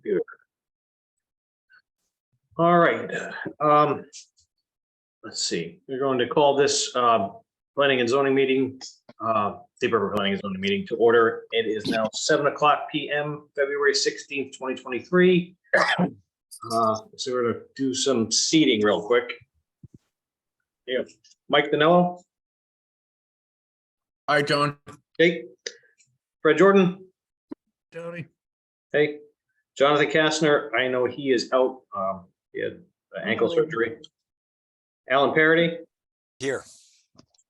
computer. All right. Let's see. We're going to call this planning and zoning meeting, Deep River Planning and Zoning meeting to order. It is now 7:00 p.m., February 16th, 2023. So we're going to do some seating real quick. Yeah, Mike Danello. Hi, John. Hey. Fred Jordan. Tony. Hey. Jonathan Kastner. I know he is out. He had ankle surgery. Alan Parody. Here.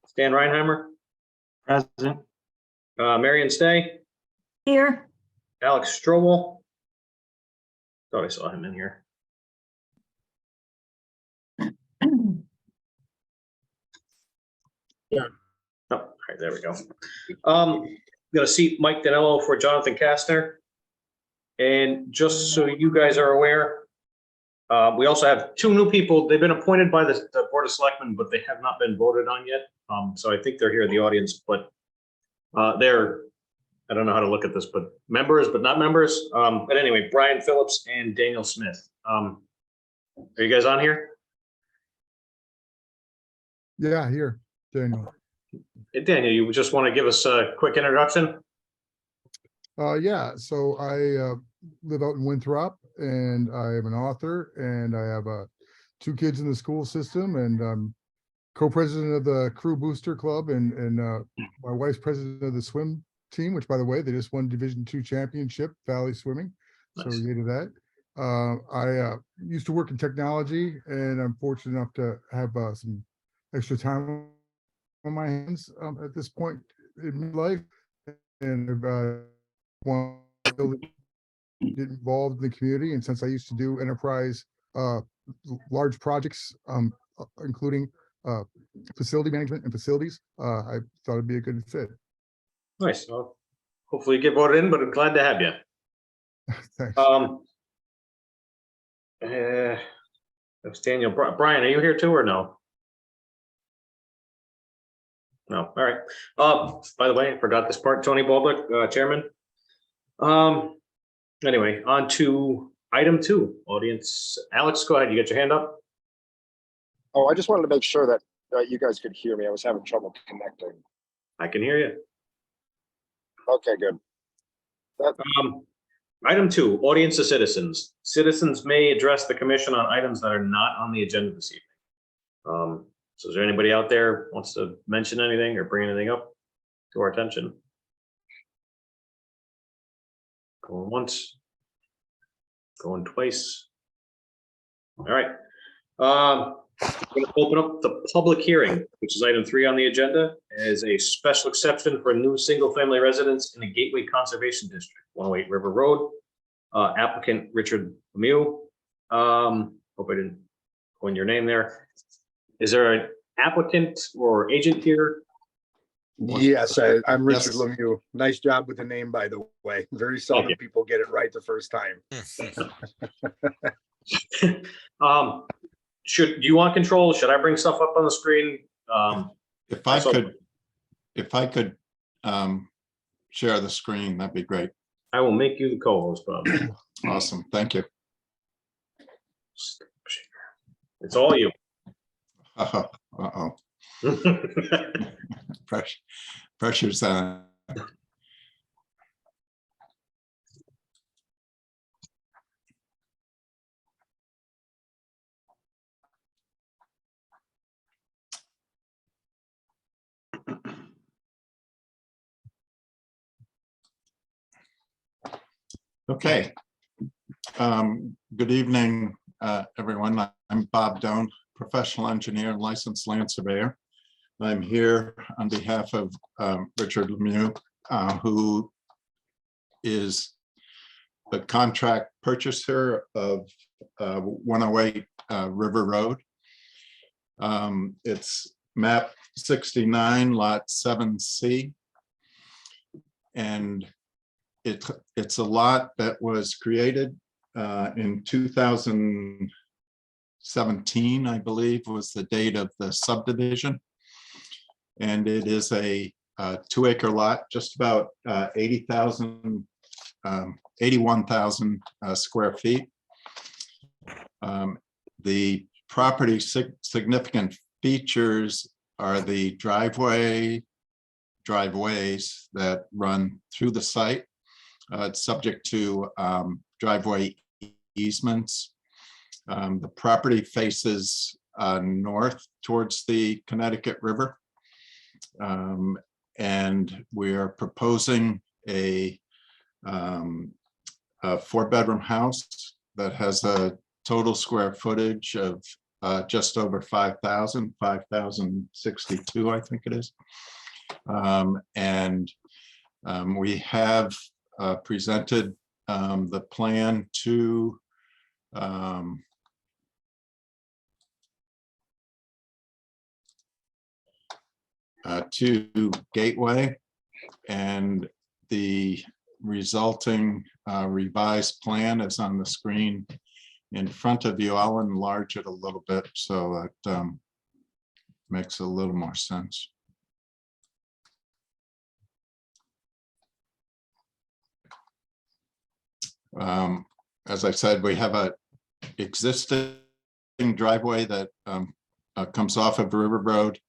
Stan Reinheimer. Present. Marion Stay. Here. Alex Strobel. Thought I saw him in here. Yeah. Oh, all right, there we go. Gonna seat Mike Danello for Jonathan Kastner. And just so you guys are aware, we also have two new people. They've been appointed by the Board of Selectmen, but they have not been voted on yet. So I think they're here in the audience, but they're, I don't know how to look at this, but members, but not members. But anyway, Brian Phillips and Daniel Smith. Are you guys on here? Yeah, here, Daniel. Hey, Daniel, you just want to give us a quick introduction? Yeah, so I live out in Winthrop and I am an author and I have 2 kids in the school system and I'm co-president of the Crew Booster Club and my wife's president of the swim team, which by the way, they just won Division II championship, Valley Swimming. So Nice. we're to that. I used to work in technology and I'm fortunate enough to have some extra time on my hands at this point in my life. And I've want to get involved in the community. And since I used to do enterprise, large projects, including facility management and facilities, I thought it'd be a good fit. Nice. Well, hopefully you get voted in, but I'm glad to have you. Thanks. That's Daniel. Brian, are you here too or no? No. All right. By the way, I forgot this part. Tony Baldwick, chairman. Anyway, on to item 2, audience. Alex, go ahead. You got your hand up? Oh, I just wanted to make sure that you guys could hear me. I was having trouble connecting. I can hear you. Okay, good. Item 2, audience to citizens. Citizens may address the commission on items that are not on the agenda this evening. So is there anybody out there wants to mention anything or bring anything up to our attention? Going once, going twice. All right. I'm going to open up the public hearing, which is item 3 on the agenda, as a special exception for a new single-family residence in the Gateway Conservation District, 108 River Road. Applicant Richard Lemieux. Hope I didn't coin your name there. Is there an applicant or agent here? Yes, I'm Richard Yes. Lemieux. Nice job with the name, by the way. Very seldom you. people get it right the first time. Do you want control? Should I bring stuff up on the screen? If I So- could share the screen, that'd be great. I will make you the co-host, Bob. Awesome. Thank you. It's all you. Uh-oh. Pressure's on. Okay. Good evening, everyone. I'm Bob Doan, professional engineer and licensed land surveyor. I'm here on behalf of Richard Lemieux, who is the contract purchaser of 108 River Road. It's map 69, lot 7C. And it's a lot that was created in 2017, I believe, was the date of the subdivision. And it is a 2-acre lot, just about 80,000 81,000 square feet. The property significant features are the driveways that run through the site. It's subject to driveway easements. The property faces north towards the Connecticut River. And we are proposing a 4-bedroom house that has a total square footage of just over 5,062, I think it is. We have presented the plan to Gateway, and the resulting revised plan is on the screen in front of you. I'll enlarge it a little bit so that makes a little more sense. As I said, we have a existing driveway that comes off of River Road,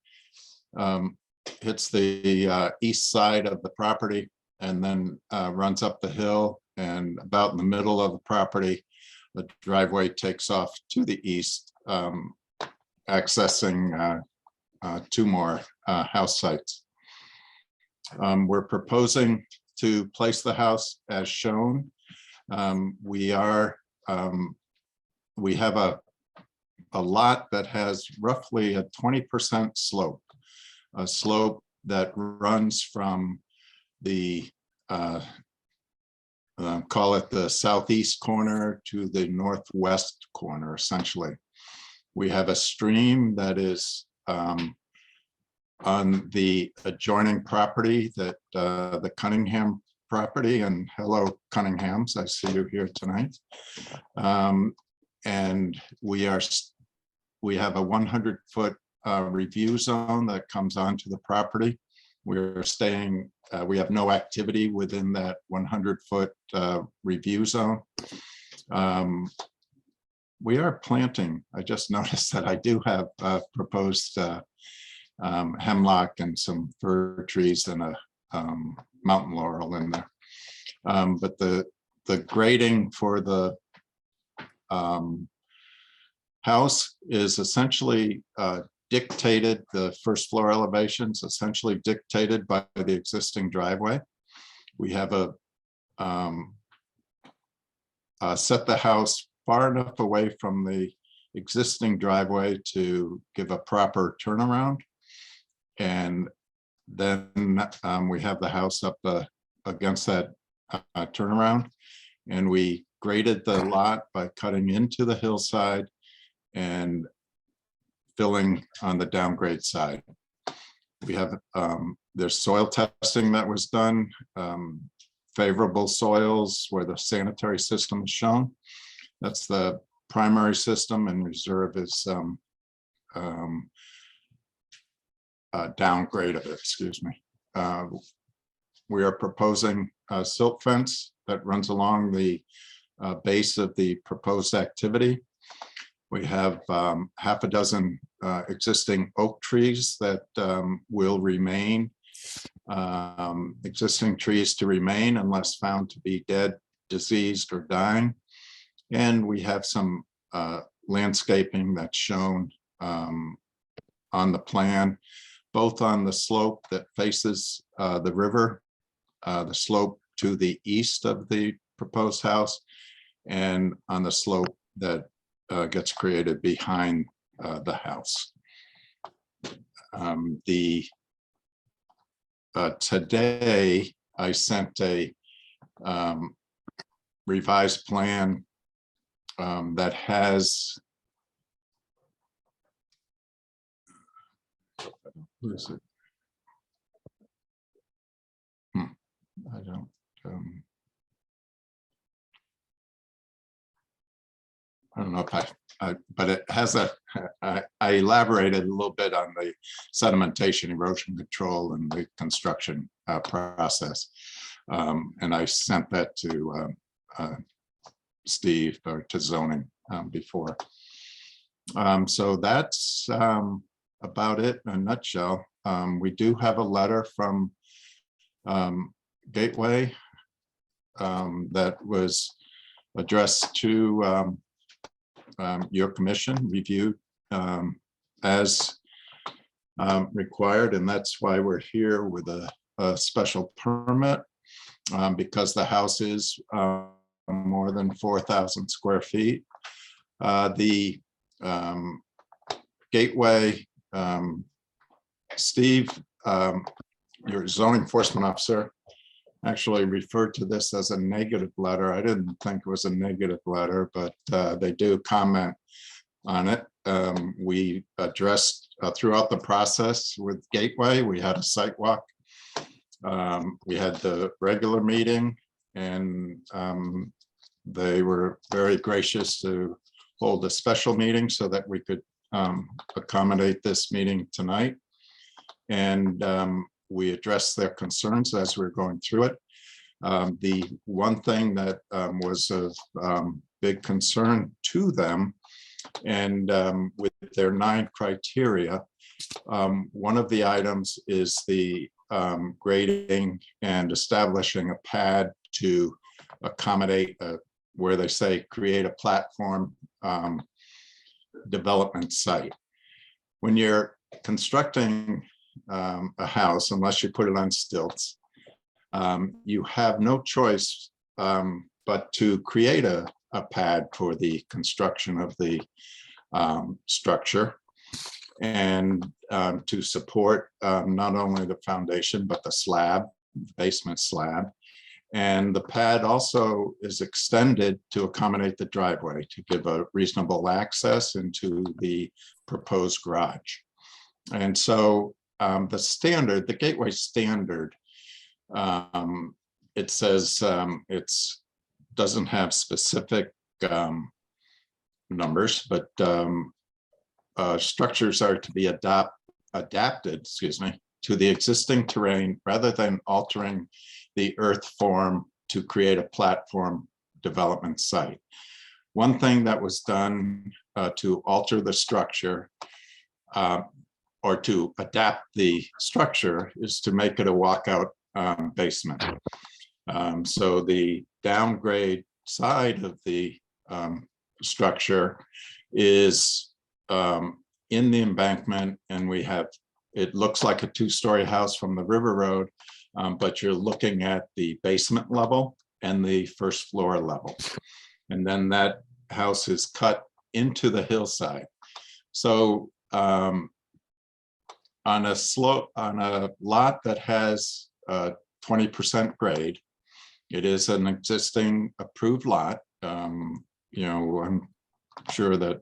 hits the east side of the property, and then runs up the hill, and about in the middle of the property, the driveway takes off to the east, accessing 2 more house sites. We're proposing to place the house as shown. We have a lot that has roughly a 20% slope, a slope that runs from the call it the southeast corner to the northwest corner, essentially. We have a stream that is on the adjoining property, that the Cunningham property, and hello Cunninghams, I see you here tonight. And we have a 100-foot review zone that comes onto the property. We're staying, we have no activity within that 100-foot review zone. We are planting. I just noticed that I do have proposed hemlock and some fir trees and a mountain laurel in there. But the grading for the house is essentially dictated, the first floor elevations essentially dictated by the existing driveway. We have set the house far enough away from the existing driveway to give a proper turnaround. And then we have the house up against that turnaround. And we graded the lot by cutting into the hillside and filling on the downgrade side. We have, there's soil testing that was done, favorable soils where the sanitary system is shown. That's the primary system, and reserve is downgrade of it, excuse me. We are proposing a silt fence that runs along the base of the proposed activity. We have half a dozen existing oak trees that will remain, existing trees to remain unless found to be dead, diseased, or dying. And we have some landscaping that's shown on the plan, both on the slope that faces the river, the slope to the east of the proposed house, and on the slope that gets created behind the house. Today I sent a revised plan that has, who is it? I don't. I don't know if but it has I elaborated a little bit on the sedimentation, erosion control, and the construction process. And I sent that to Steve, or to zoning before. So that's about it in a nutshell. We do have a letter from Gateway that was addressed to your commission, reviewed as required, and that's why we're here with a special permit, because the house is more than 4,000 square feet. The Gateway, Steve, your zoning enforcement officer, actually referred to this as a negative letter. I didn't think it was a negative letter, but they do comment on it. We addressed throughout the process with Gateway. We had a site walk. We had the regular meeting, and they were very gracious to hold a special meeting so that we could accommodate this meeting tonight. And we addressed their concerns as we were going through it. The one thing that was of big concern to them, and with their 9 criteria, one of the items is the grading and establishing a pad to accommodate where they say create a platform development site. When you're constructing a house, unless you put it on stilts, you have no choice but to create a pad for the construction of the structure, and to support not only the foundation but the slab, basement slab. And the pad also is extended to accommodate the driveway to give a reasonable access into the proposed garage. And so the standard, the Gateway standard, it says it's doesn't have specific numbers, but structures are to be adapted, to the existing terrain rather than altering the earth form to create a platform development site. One thing that was done to alter the structure or to adapt the structure is to make it a walkout basement. So the downgrade side of the structure is in the embankment, and we have, it looks like a 2-story house from the River Road, but you're looking at the basement level and the first floor level. And then that house is cut into the hillside. So on a slope, on a lot that has 20% grade, it is an existing approved lot. You know, I'm sure that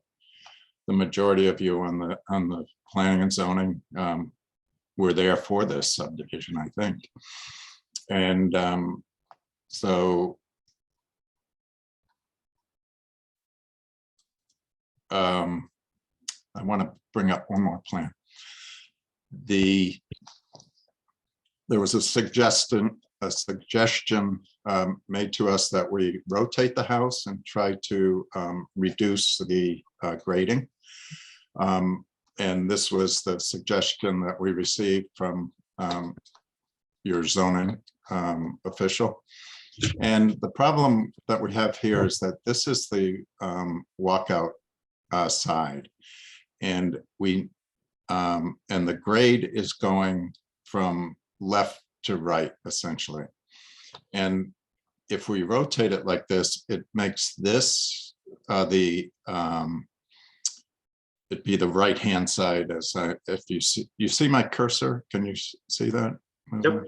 the majority of you on the planning and zoning were there for this subdivision, I think. And so I want to bring up one more plan. There was a suggestion made to us that we rotate the house and try to reduce the grading. And this was the suggestion that we received from your zoning official. And the problem that we have here is that this is the walkout side, and and the grade is going from left to right, essentially. And if we rotate it like this, it makes this it'd be the right hand side. As if you see my cursor, can you see that? Yep.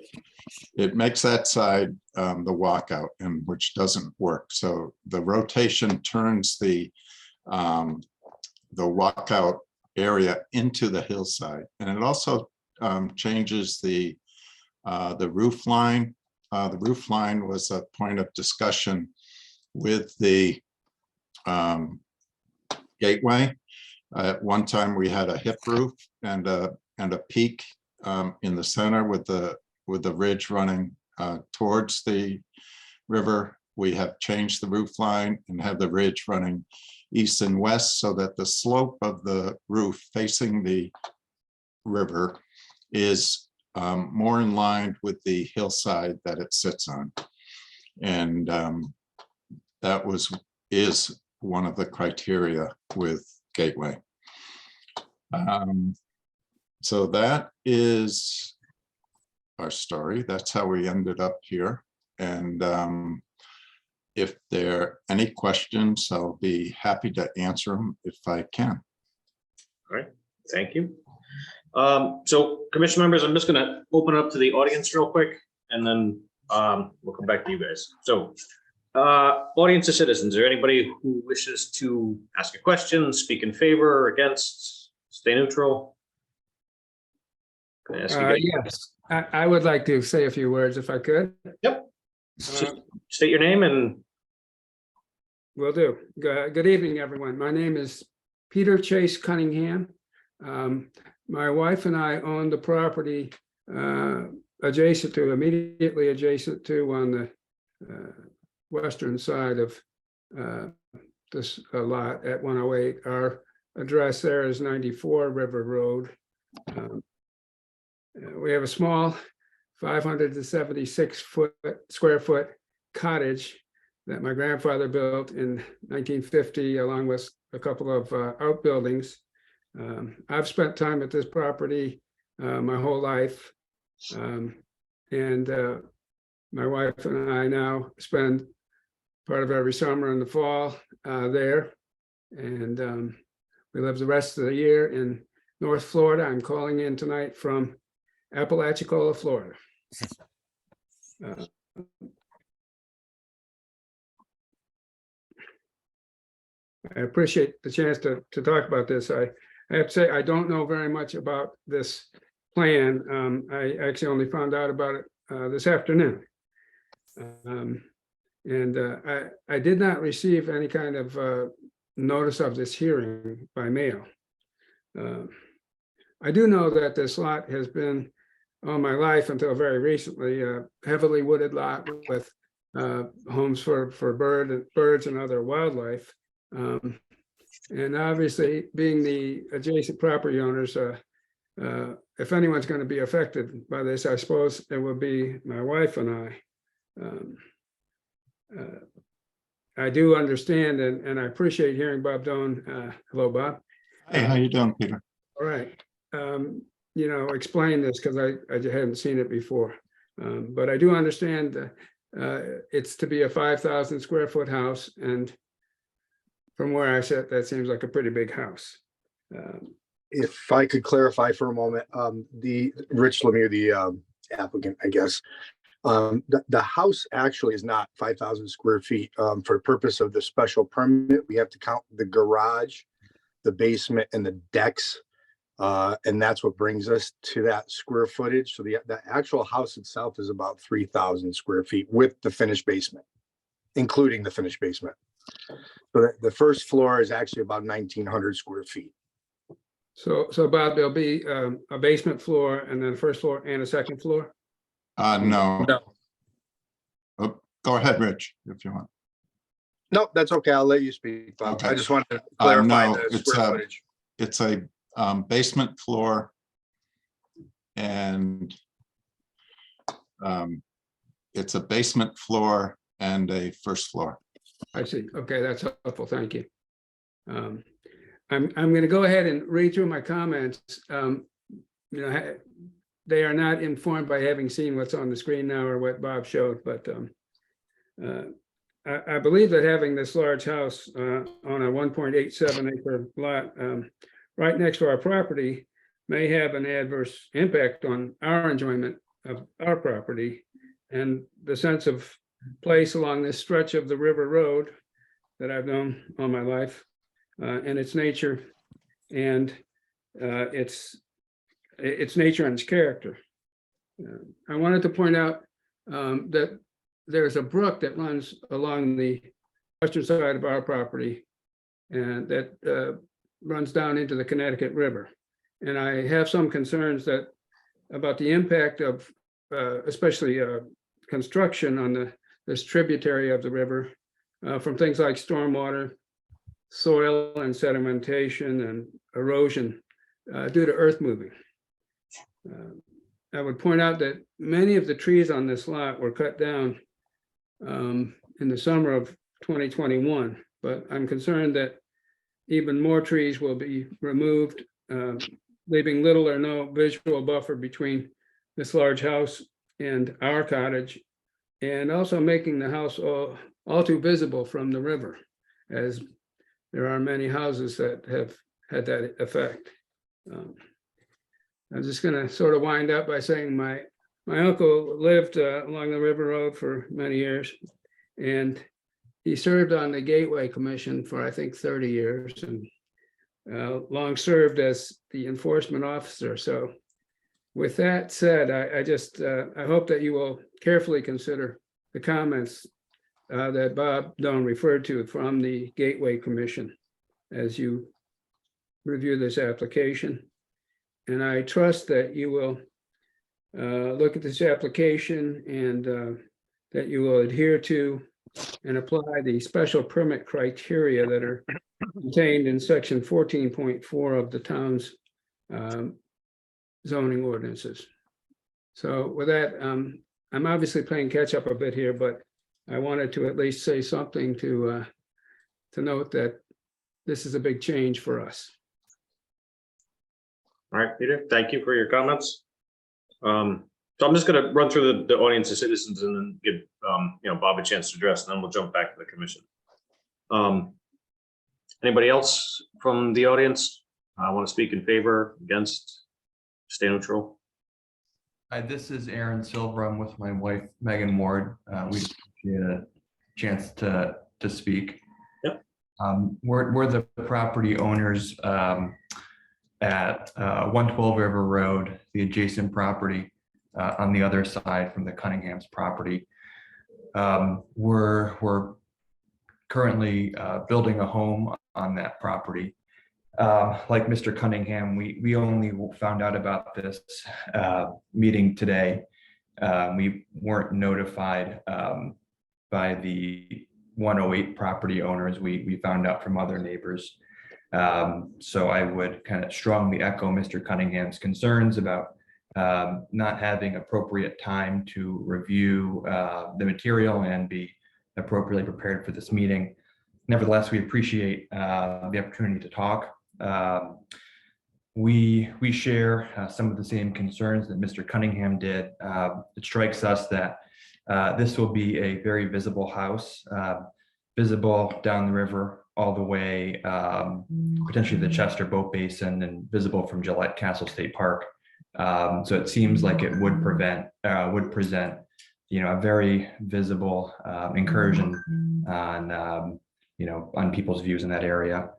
It makes that side the walkout, and which doesn't work. So the rotation turns the walkout area into the hillside, and it also changes the roof line. The roof line was a point of discussion with the Gateway. At one time, we had a hip roof and a peak in the center with the ridge running towards the river we have changed the roof line and have the ridge running east and west so that the slope of the roof facing the river is more in line with the hillside that it sits on. And that is one of the criteria with Gateway. So that is our story. That's how we ended up here. And if there are any questions, I'll be happy to answer them if I can. All right, thank you. So commission members, I'm just gonna open up to the audience real quick, and then we'll come back to you guys. So audience of citizens, is there anybody who wishes to ask a question, speak in favor or against, stay neutral? Can I ask you guys? Yes, I would like to say a few words if I could. Yep. State your name and Will do. Good evening, everyone. My name is Peter Chase Cunningham. My wife and I own the property immediately adjacent to on the western side of this lot at 108. Our address there is 94 River Road. We have a small 576 square foot cottage that my grandfather built in 1950, along with a couple of outbuildings. I've spent time at this property my whole life. And my wife and I now spend part of every summer and the fall there. And we live the rest of the year in North Florida. I'm calling in tonight from Apalachicola, Florida. I appreciate the chance to talk about this. I have to say, I don't know very much about this plan. I actually only found out about it this afternoon. I did not receive any kind of notice of this hearing by mail. I do know that this lot has been all my life until very recently, a heavily wooded lot with homes for birds and other wildlife. And obviously, being the adjacent property owners, if anyone's going to be affected by this, I suppose it would be my wife and I. I do understand and I appreciate hearing Bob Doan. Hello, Bob. Hey, how you doing, Peter? All right. Explain this because I hadn't seen it before. But I do understand it's to be a 5,000 square foot house, and from where I sit, that seems like a pretty big house. If I could clarify for a moment, the Rich Lemire, the applicant, I guess. The house actually is not 5,000 square feet. For the purpose of the special permit, we have to count the garage, the basement, and the decks. And that's what brings us to that square footage. So the actual house itself is about 3,000 square feet with the finished basement, including the finished basement. So the first floor is actually about 1,900 square feet. So Bob, there'll be a basement floor and then a first floor and a second floor? No. No. Oh, go ahead, Rich, if you want. No, that's okay. I'll let you speak, Bob. Okay. I just wanted to clarify no, the it's, square footage. It's a basement floor and it's a basement floor and a first floor. I see. Okay, that's helpful. Thank you. I'm going to go ahead and read through my comments. They are not informed by having seen what's on the screen now or what Bob showed, but I believe that having this large house on a 1.87 acre lot right next to our property may have an adverse impact on our enjoyment of our property and the sense of place along this stretch of the River Road that I've known all my life, and its nature and its nature and its character. I wanted to point out that there's a brook that runs along the western side of our property and that runs down into the Connecticut River. And I have some concerns about the impact of especially construction on the this tributary of the river, from things like stormwater, soil and sedimentation and erosion due to earth moving. I would point out that many of the trees on this lot were cut down in the summer of 2021, but I'm concerned that even more trees will be removed, leaving little or no visual buffer between this large house and our cottage, and also making the house all too visible from the river, as there are many houses that have had that effect. I'm just gonna sort of wind up by saying my uncle lived along the River Road for many years, and he served on the Gateway Commission for, I think, 30 years, and long served as the enforcement officer. So with that said, I hope that you will carefully consider the comments that Bob Doan referred to from the Gateway Commission as you review this application. And I trust that you will look at this application and that you will adhere to and apply the special permit criteria that are contained in section 14.4 of the town's zoning ordinances. So with that, I'm obviously playing catch up a bit here, but I wanted to at least say something to note that this is a big change for us. All right, Peter, thank you for your comments. So I'm just gonna run through the audience of citizens and then give Bob a chance to address, and then we'll jump back to the commission. Anybody else from the audience want to speak in favor, against, stay neutral? Hi, this is Aaron Silver. I'm with my wife, Megan Ward. We appreciate a chance to speak. Yep. We're the property owners at 112 River Road, the adjacent property on the other side from the Cunningham's property. We're currently building a home on that property. Like Mr. Cunningham, we only found out about this meeting today. We weren't notified by the 108 property owners. We found out from other neighbors. So I would kind of strongly echo Mr. Cunningham's concerns about not having appropriate time to review the material and be appropriately prepared for this meeting. Nevertheless, we appreciate the opportunity to talk. We share some of the same concerns that Mr. Cunningham did. It strikes us that this will be a very visible house, visible down the river all the way, potentially the Chester Boat Basin, and visible from Gillette Castle State Park. So it seems like it would present, a very visible incursion on, on people's views in that area.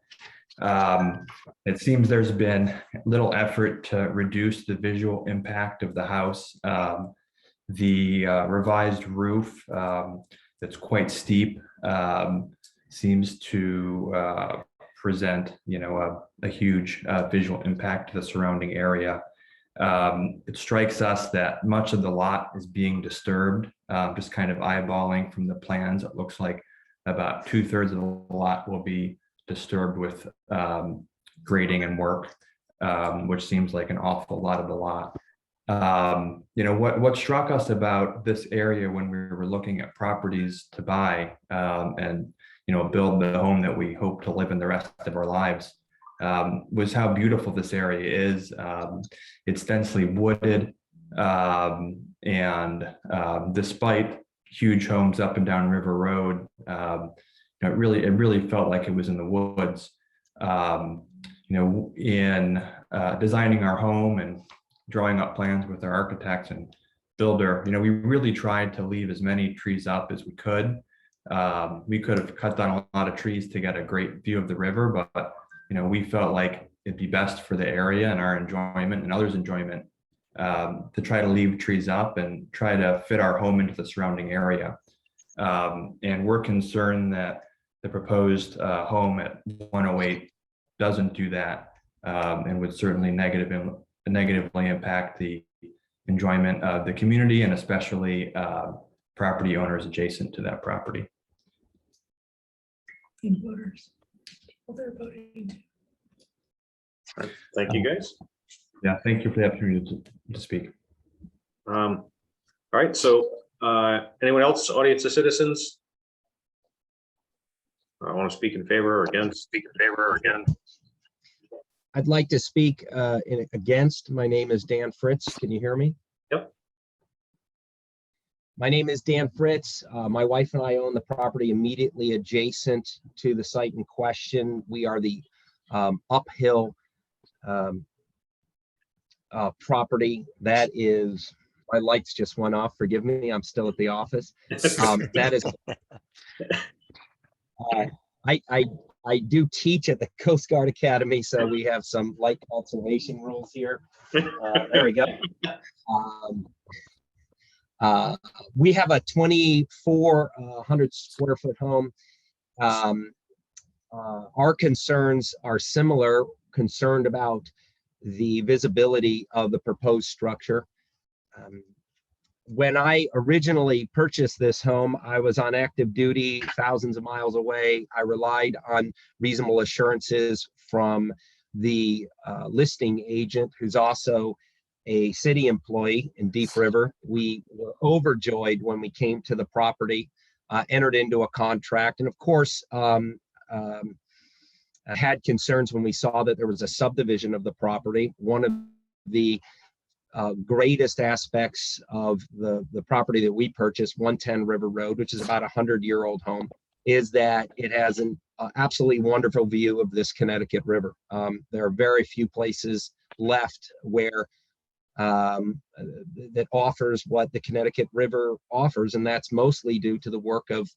It seems there's been little effort to reduce the visual impact of the house. The revised roof that's quite steep seems to present, a huge visual impact to the surrounding area. It strikes us that much of the lot is being disturbed. Just kind of eyeballing from the plans, it looks like about 2/3 of the lot will be disturbed with grading and work, which seems like an awful lot of the lot. What struck us about this area when we were looking at properties to buy and build the home that we hope to live in the rest of our lives was how beautiful this area is. It's densely wooded, and despite huge homes up and down River Road, it really felt like it was in the woods. In designing our home and drawing up plans with our architects and builder, we really tried to leave as many trees up as we could. We could have cut down a lot of trees to get a great view of the river, but we felt like it'd be best for the area and our enjoyment and others' enjoyment to try to leave trees up and try to fit our home into the surrounding area. And we're concerned that the proposed home at 108 doesn't do that, and would certainly negatively impact the enjoyment of the community, and especially property owners adjacent to that property. And voters. People they're voting. Thank you, guys. Yeah, thank you for the opportunity to speak. All right, so anyone else, audience or citizens? I want to speak in favor or against? I'd like to speak against. My name is Dan Fritz. Can you hear me? Yep. My name is Dan Fritz. My wife and I own the property immediately adjacent to the site in question. We are the uphill property. That is, my lights just went off. Forgive me. I'm still at the office. That is, I do teach at the Coast Guard Academy, so we have some light conservation rules here. There we go. We have a 2,400 square foot home. Our concerns are similar, concerned about the visibility of the proposed structure. When I originally purchased this home, I was on active duty, thousands of miles away. I relied on reasonable assurances from the listing agent, who's also a city employee in Deep River. We were overjoyed when we came to the property, entered into a contract, and of course, had concerns when we saw that there was a subdivision of the property. One of the greatest aspects of the property that we purchased, 110 River Road, which is about a 100-year-old home, is that it has an absolutely wonderful view of this Connecticut River. There are very few places left where that offers what the Connecticut River offers, and that's mostly due to the work of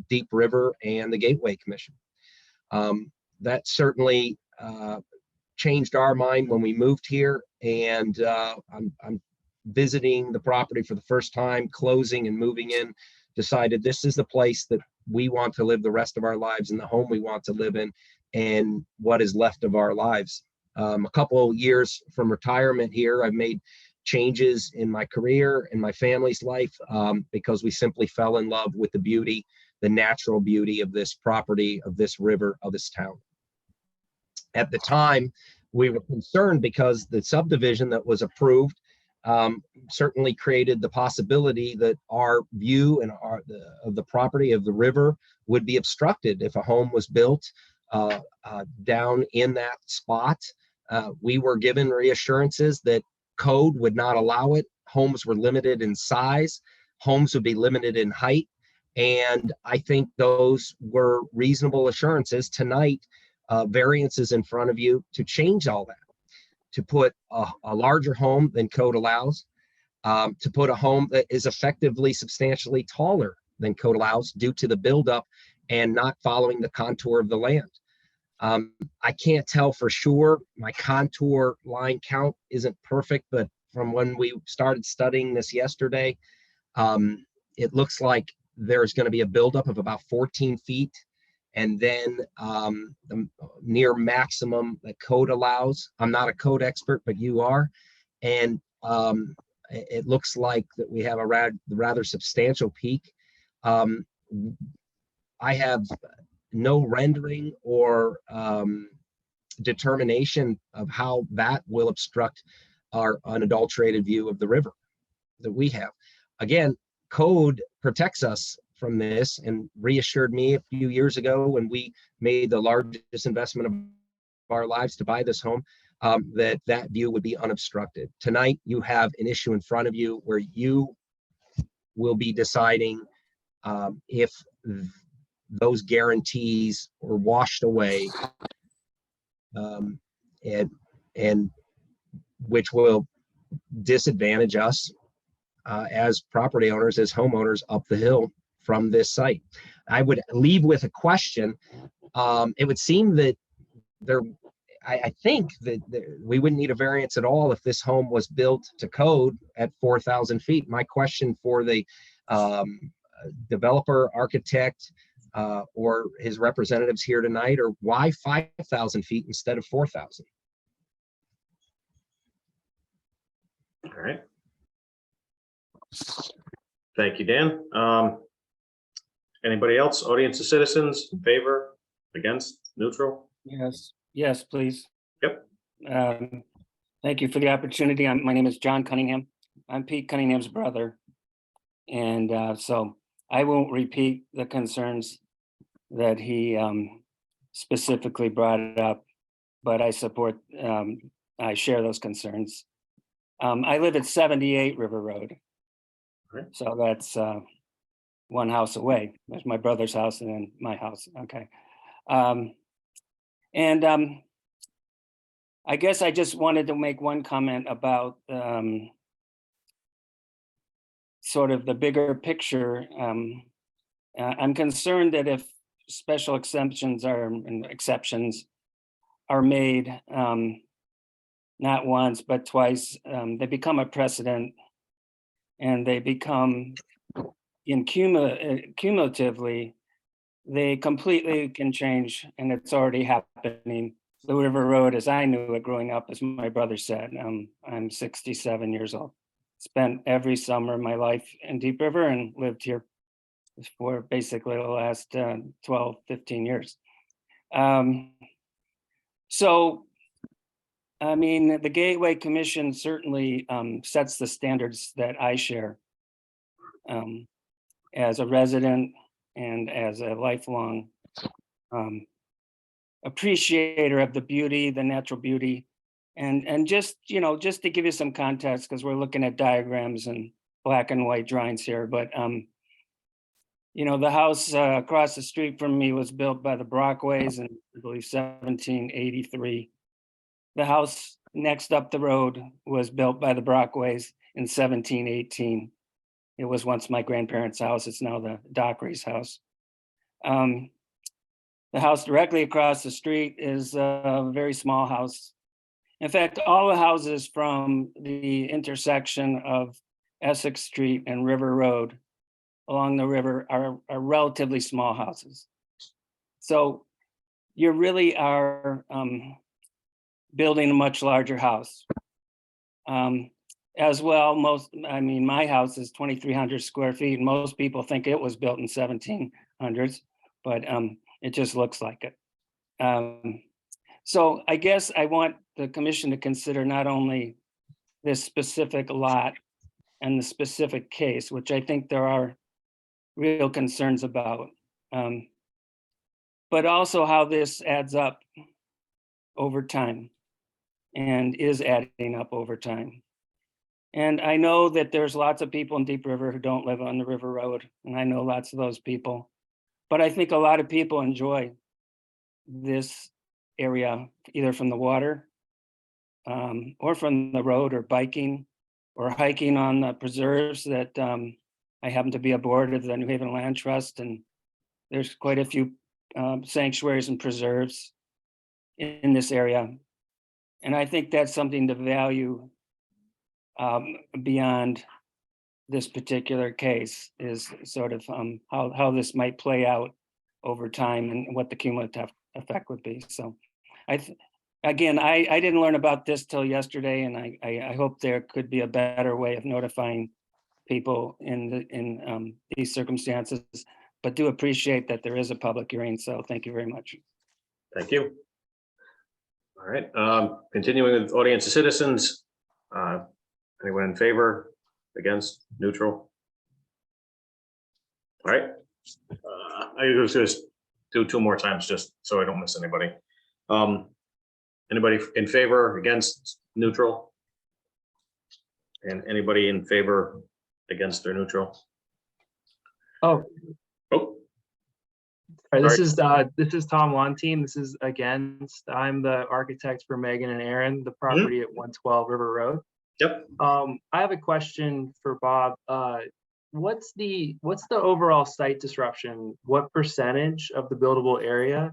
Deep River and the Gateway Commission. That certainly changed our mind when we moved here, and I'm visiting the property for the first time, closing and moving in, decided this is the place that we want to live the rest of our lives, and the home we want to live in, and what is left of our lives. A couple of years from retirement here, I've made changes in my career and my family's life because we simply fell in love with the beauty, the natural beauty of this property, of this river, of this town. At the time, we were concerned because the subdivision that was approved certainly created the possibility that our view and of the property of the river would be obstructed if a home was built down in that spot. We were given reassurances that code would not allow it. Homes were limited in size. Homes would be limited in height. And I think those were reasonable assurances. Tonight, variances in front of you to change all that, to put a larger home than code allows, to put a home that is effectively substantially taller than code allows due to the buildup and not following the contour of the land. I can't tell for sure. My contour line count isn't perfect, but from when we started studying this yesterday, it looks like there's going to be a buildup of about 14 feet. And then the near maximum that code allows. I'm not a code expert, but you are. And it looks like that we have a rather substantial peak. I have no rendering or determination of how that will obstruct our unadulterated view of the river that we have. Again, code protects us from this and reassured me a few years ago when we made the largest investment of our lives to buy this home, that view would be unobstructed. Tonight, you have an issue in front of you where you will be deciding if those guarantees were washed away, and which will disadvantage us as property owners, as homeowners up the hill from this site. I would leave with a question. It would seem that I think that we wouldn't need a variance at all if this home was built to code at 4,000 feet. My question for the developer, architect, or his representatives here tonight are why 5,000 feet instead of 4,000? All right. Thank you, Dan. Anybody else? Audience of citizens in favor, against, neutral? Yes, please. Yep. Thank you for the opportunity. My name is John Cunningham. I'm Pete Cunningham's brother. And so I won't repeat the concerns that he specifically brought up, but I share those concerns. I live at 78 River Road. Right. So that's one house away. There's my brother's house and then my house. Okay. I guess I just wanted to make one comment about sort of the bigger picture. I'm concerned that if special exceptions are made, not once, but twice, they become a precedent and they become cumulatively, they completely can change, and it's already happening. The River Road, as I knew it growing up, as my brother said, I'm 67 years old. Spent every summer of my life in Deep River and lived here for basically the last 12, 15 years. So, I mean, the Gateway Commission certainly sets the standards that I share as a resident and as a lifelong appreciator of the beauty, the natural beauty. And just, just to give you some context, because we're looking at diagrams and black and white drawings here, but the house across the street from me was built by the Brockways in, I believe, 1783. The house next up the road was built by the Brockways in 1718. It was once my grandparents' house. It's now the Dockery's house. The house directly across the street is a very small house. In fact, all the houses from the intersection of Essex Street and River Road along the river are relatively small houses. So you really are building a much larger house. As well, my house is 2,300 square feet. And most people think it was built in 1700s, but it just looks like it. So I guess I want the commission to consider not only this specific lot and the specific case, which I think there are real concerns about, but also how this adds up over time and is adding up over time. And I know that there's lots of people in Deep River who don't live on the River Road, and I know lots of those people. But I think a lot of people enjoy this area, either from the water or from the road, or biking or hiking on the preserves that I happen to be a board of the New Haven Land Trust, and there's quite a few sanctuaries and preserves in this area. And I think that's something to value beyond this particular case, is sort of how this might play out over time and what the cumulative effect would be. So I didn't learn about this till yesterday, and I hope there could be a better way of notifying people in these circumstances, but do appreciate that there is a public hearing. So thank you very much. Thank you. All right, continuing with audience of citizens. Anyone in favor, against, neutral? All right, I was going to do two more times just so I don't miss anybody. Anybody in favor, against, neutral? And anybody in favor, against, or neutral? Oh, Oh, all right, this Sorry. is Tom Wantine. This is against. I'm the architect for Megan and Aaron, the property at 112 River Road. yep. I have a question for Bob. What's the overall site disruption? What percentage of the buildable area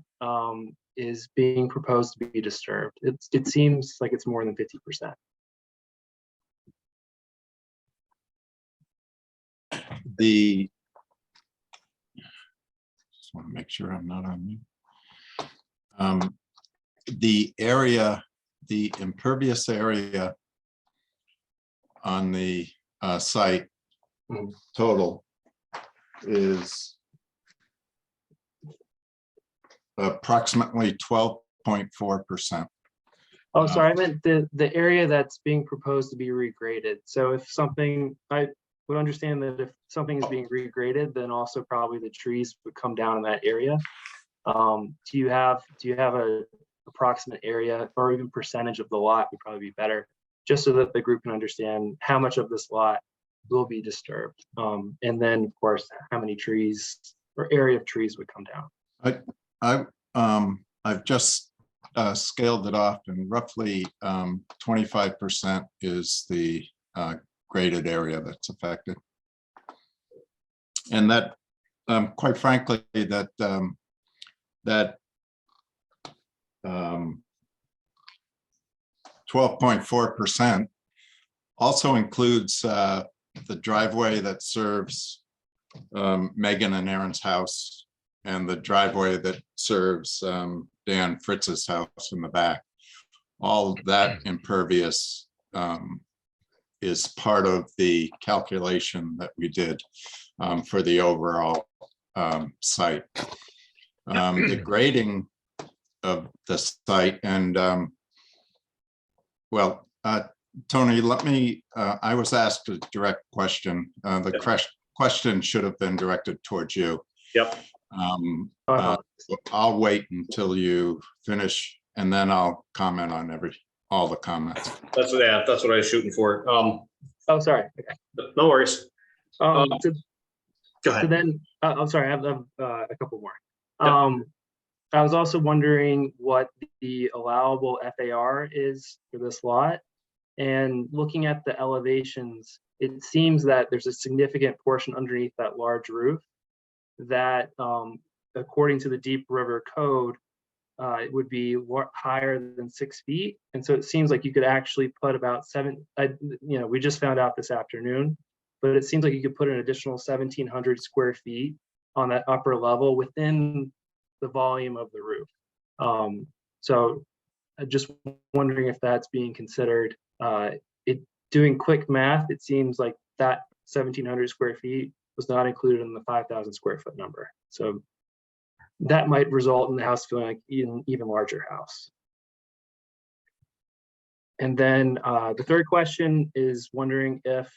is being proposed to be disturbed? It seems like it's more than 50%. Just want to make sure I'm not on mute. The area, the impervious area on the site Mhm. total is approximately 12.4%. Oh, sorry, I meant the area that's being proposed to be regraded. So if something, I would understand that if something is being regraded, then also probably the trees would come down in that area. Do you have a approximate area or even percentage of the lot would probably be better, just so that the group can understand how much of this lot will be disturbed. And then, of course, how many trees or area of trees would come down. I've just scaled it off, and roughly 25% is the graded area that's affected. And that, quite frankly, that 12.4% also includes the driveway that serves Megan and Aaron's house, and the driveway that serves Dan Fritz's house in the back. All that impervious is part of the calculation that we did for the overall site. The grading of the site, and well, Tony, let me, I was asked a direct question. The question should have been directed towards you. Yep. I'll wait until you finish, and then I'll comment on all the comments. That's what I was shooting for. Oh, sorry. Okay. No worries. So Go ahead. then, I'm sorry, I have a couple more. Yeah. I was also wondering what the allowable FAR is for this lot. And looking at the elevations, it seems that there's a significant portion underneath that large roof that, according to the Deep River Code, it would be higher than 6 feet. And so it seems like you could actually put about we just found out this afternoon, but it seems like you could put an additional 1,700 square feet on that upper level within the volume of the roof. So I'm just wondering if that's being considered. Doing quick math, it seems like that 1,700 square feet was not included in the 5,000 square foot number. So that might result in the house feeling like an even larger house. And then the third question is wondering if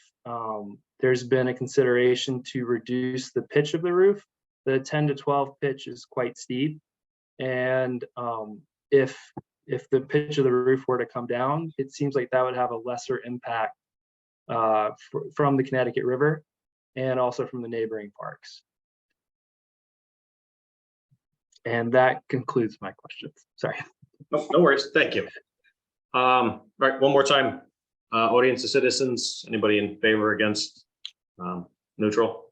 there's been a consideration to reduce the pitch of the roof. The 10 to 12 pitch is quite steep. And if the pitch of the roof were to come down, it seems like that would have a lesser impact from the Connecticut River and also from the neighboring parks. And that concludes my questions. Sorry. No worries. Thank you. All right, one more time. Audience of citizens, anybody in favor, against, neutral?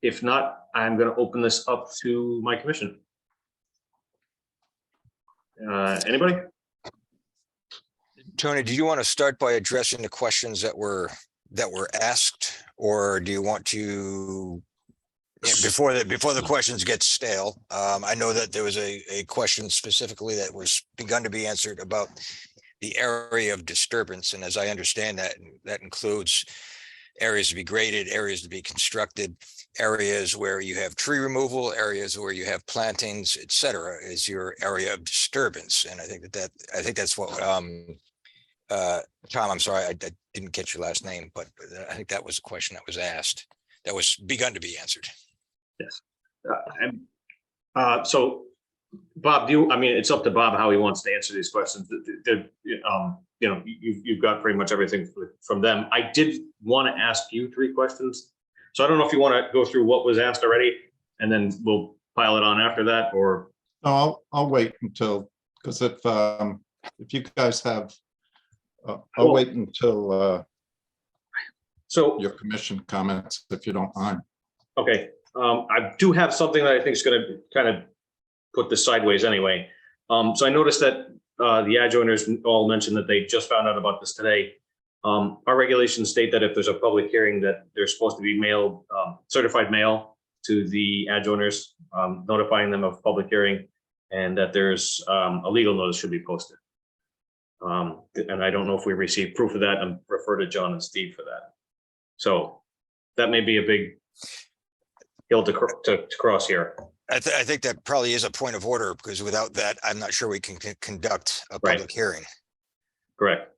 If not, I'm going to open this up to my commission. Anybody? Tony, do you want to start by addressing the questions that were asked, or do you want to, before the questions get stale? I know that there was a question specifically that was begun to be answered about the area of disturbance, and as I understand that includes areas to be graded, areas to be constructed, areas where you have tree removal, areas where you have plantings, etc., is your area of disturbance. And I think that's what Tom, I'm sorry, I didn't catch your last name, but I think that was a question that was asked, that was begun to be answered. Yes. So Bob, it's up to Bob how he wants to answer these questions. You've got pretty much everything from them. I did want to ask you 3 questions. So I don't know if you want to go through what was asked already, and then we'll pile it on after that, or. No, I'll wait until, because if you guys have, I'll wait until so your commission comments, if you don't mind. Okay, I do have something that I think is going to kind of put this sideways anyway. So I noticed that the adjoiners all mentioned that they just found out about this today. Our regulations state that if there's a public hearing, that they're supposed to be mailed, certified mail to the adjoiners, notifying them of public hearing, and that there's a legal notice should be posted. And I don't know if we received proof of that, and refer to John and Steve for that. So that may be a big hill to cross here. I think that probably is a point of order, because without that, I'm not sure we can conduct a Right. public hearing. Correct.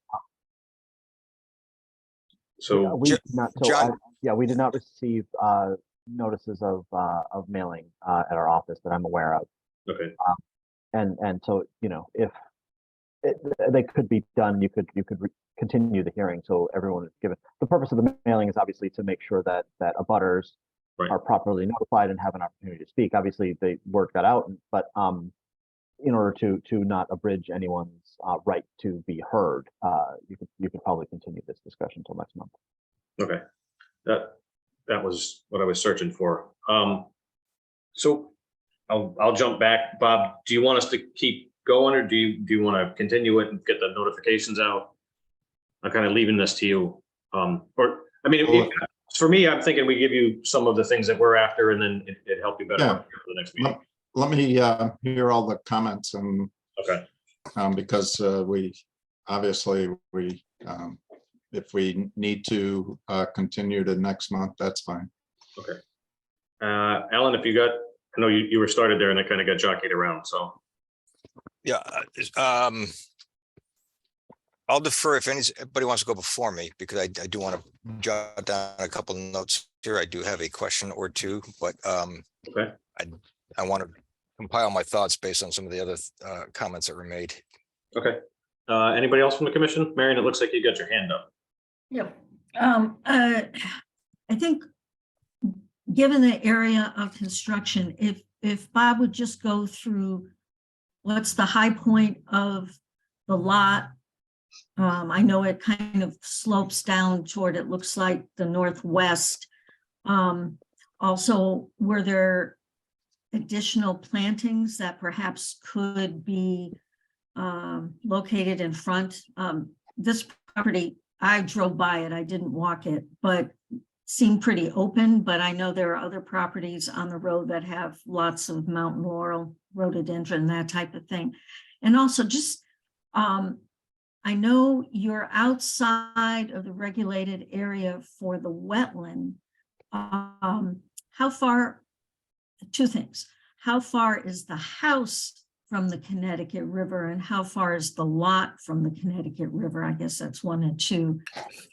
So, We did not, so John- we did not receive notices of mailing at our office that I'm aware of. okay, And so, if they could be done, you could continue the hearing. So everyone is given, the purpose of the mailing is obviously to make sure that abutters Right. are properly notified and have an opportunity to speak. Obviously, the word got out, but in order to not abridge anyone's right to be heard, you could probably continue this discussion until next month. okay. That was what I was searching for. So I'll jump back. Bob, do you want us to keep going, or do you want to continue it and get the notifications out? I'm kind of leaving this to you. For me, I'm thinking we give you some of the things that we're after, and then it'd help you better Yeah. for the next meeting. Let me hear all the comments and Okay, because we obviously if we need to continue to next month, that's fine. okay. Alan, if you got, I know you were started there and I kind of got jockeyed around, so. Yeah, I'll defer if anybody wants to go before me, because I do want to jot down a couple of notes here. I do have a question or two, but Okay. I want to compile my thoughts based on some of the other comments that were made. Okay. Anybody else from the commission? Marion, it looks like you got your hand up. Yep. I think, given the area of construction, if Bob would just go through what's the high point of the lot. I know it kind of slopes down toward, it looks like, the northwest. Also, were there additional plantings that perhaps could be located in front? This property, I drove by it, I didn't walk it, but seemed pretty open. But I know there are other properties on the road that have lots of mountain laurel, rhododendron, that type of thing. And also just, I know you're outside of the regulated area for the wetland. How far, two things, how far is the house from the Connecticut River, and how far is the lot from the Connecticut River? I guess that's 1 and 2.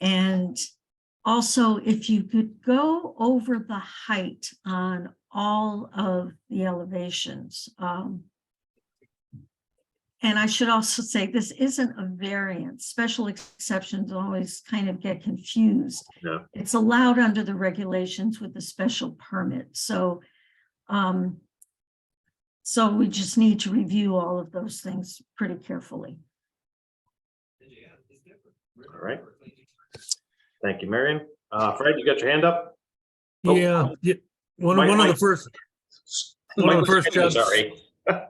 And also, if you could go over the height on all of the elevations. And I should also say, this isn't a variance. Special exceptions always kind of get confused. Yeah. It's allowed under the regulations with the special permit. So, so we just need to review all of those things pretty carefully. All right. Thank you, Marion. Fred, you got your hand up? Oh, Yeah, one of the first jobs. Sorry.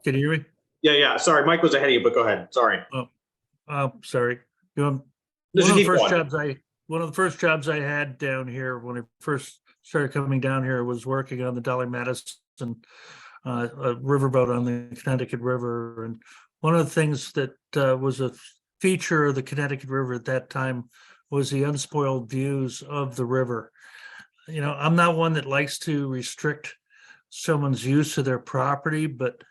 Can you hear me? Yeah. Sorry, Mike was ahead of you, but go ahead. Sorry. Sorry. One Just of the keep first going. jobs I had down here when I first started coming down here was working on the Dolly Madison riverboat on the Connecticut River. And one of the things that was a feature of the Connecticut River at that time was the unspoiled views of the river. I'm not one that likes to restrict someone's use of their property, but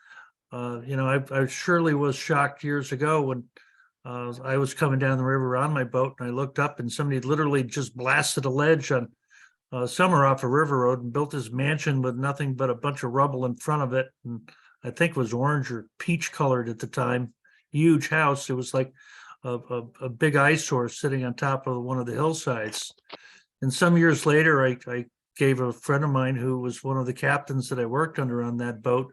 I surely was shocked years ago when I was coming down the river on my boat, and I looked up and somebody literally just blasted a ledge on somewhere off a river road and built his mansion with nothing but a bunch of rubble in front of it. And I think it was orange or peach colored at the time. Huge house. It was like a big eyesore sitting on top of one of the hillsides. And some years later, I gave a friend of mine who was one of the captains that I worked under on that boat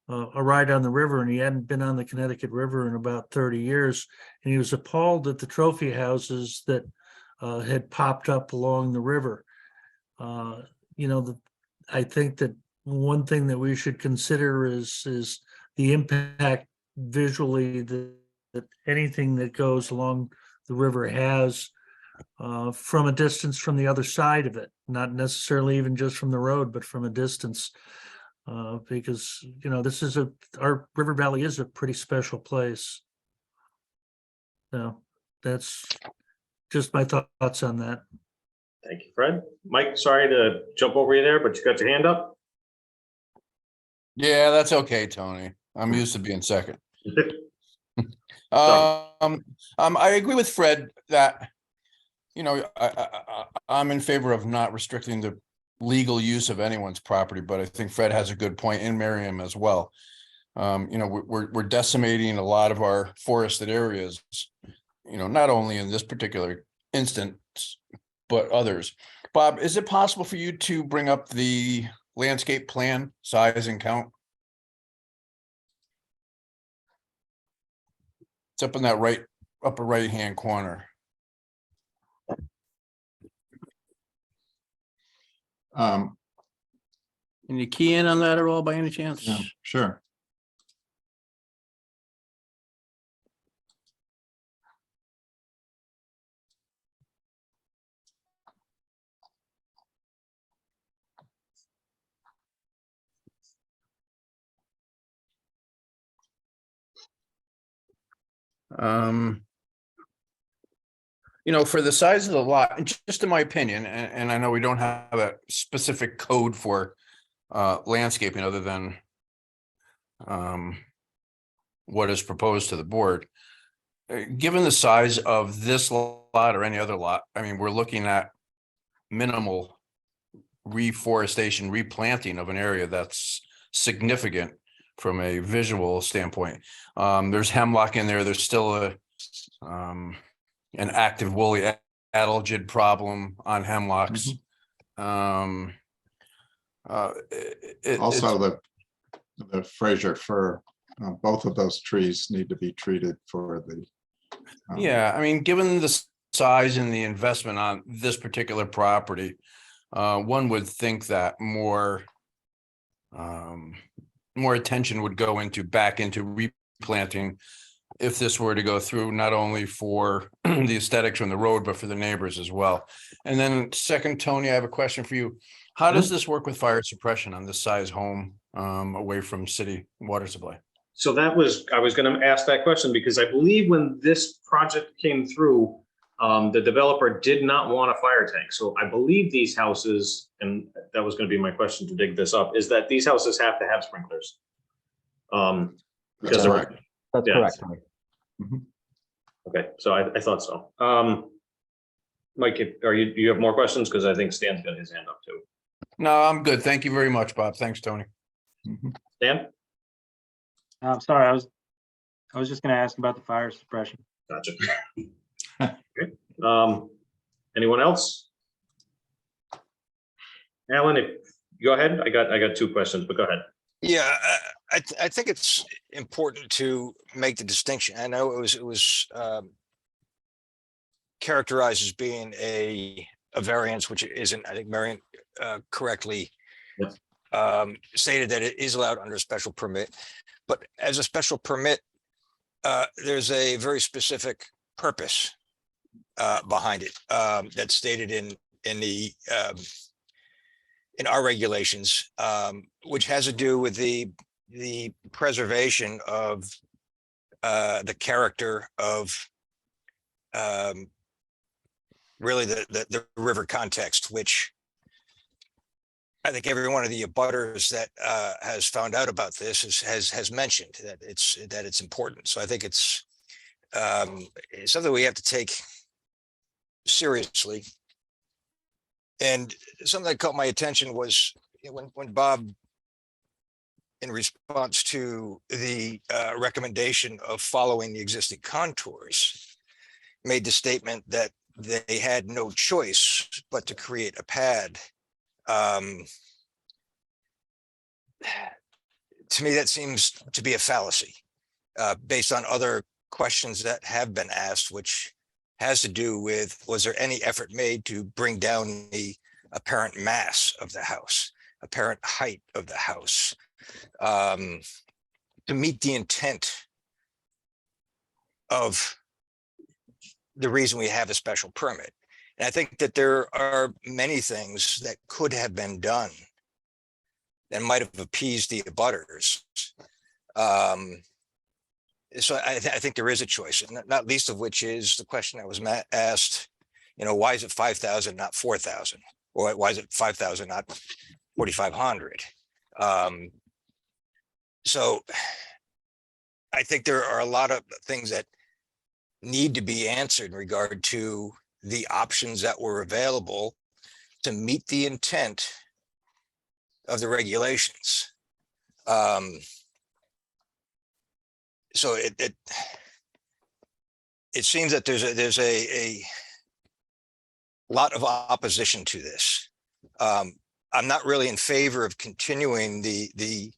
a ride on the river, and he hadn't been on the Connecticut River in about 30 years. And he was appalled at the trophy houses that had popped up along the river. I think that one thing that we should consider is the impact visually that anything that goes along the river has from a distance from the other side of it, not necessarily even just from the road, but from a distance. Because our river valley is a pretty special place. So that's just my thoughts on that. Thank you, Fred. Mike, sorry to jump over you there, but you got your hand up? Yeah, that's okay, Tony. I'm used to being second. Sorry. I agree with Fred that, you know, I'm in favor of not restricting the legal use of anyone's property, but I think Fred has a good point, and Miriam as well. You know, we're decimating a lot of our forested areas, you know, not only in this particular instance, but others. Bob, is it possible for you to bring up the landscape plan size and count? It's up in that right upper right hand corner. Um, Can you key in on that at all by any chance? yeah, sure. You know, for the size of the lot, just in my opinion, and I know we don't have a specific code for landscaping other than what is proposed to the board. Given the size of this lot or any other lot, I mean, we're looking at minimal reforestation, replanting of an area that's significant from a visual standpoint. There's hemlock in there. There's still an active woolly algid problem on hemlocks. Also, the Fraser fir, both of those trees need to be treated for the. Yeah, I mean, given the size and the investment on this particular property, one would think that more attention would go back into replanting if this were to go through, not only for the aesthetics from the road, but for the neighbors as well. And then second, Tony, I have a question for you. How does this work with fire suppression on this size home away from city water supply? So I was gonna ask that question because I believe when this project came through, the developer did not want a fire tank. So I believe these houses, and that was gonna be my question to dig this up, is that these houses have to have sprinklers. Because they're. correct. That's Yeah. correct, Tony. Okay, so I thought so. Mike, do you have more questions? Because I think Stan's got his hand up too. No, I'm good. Thank you very much, Bob. Thanks, Tony. Stan? I'm sorry, I was just gonna ask about the fire suppression. Gotcha. Okay. Anyone else? Alan, go ahead. I got two questions, but go ahead. Yeah, I think it's important to make the distinction. I know it was characterized as being a variance, which isn't. I think Marion correctly stated that it is allowed under a special permit. But as a special permit, there's a very specific purpose behind it that's stated in our regulations, which has to do with the preservation of the character of really the river context, which I think every one of the abutters that has found out about this has mentioned that it's important. So I think it's something we have to take seriously. And something that caught my attention was when Bob, in response to the recommendation of following the existing contours, made the statement that they had no choice but to create a pad. To me, that seems to be a fallacy based on other questions that have been asked, which has to do with, was there any effort made to bring down the apparent mass of the house, apparent height of the house, to meet the intent of the reason we have a special permit? And I think that there are many things that could have been done that might have appeased the abutters. So I think there is a choice, and not least of which is the question that was asked why is it 5,000, not 4,000? Or why is it 5,000, not 4,500? So I think there are a lot of things that need to be answered in regard to the options that were available to meet the intent of the regulations. So it seems that there's a lot of opposition to this. I'm not really in favor of continuing the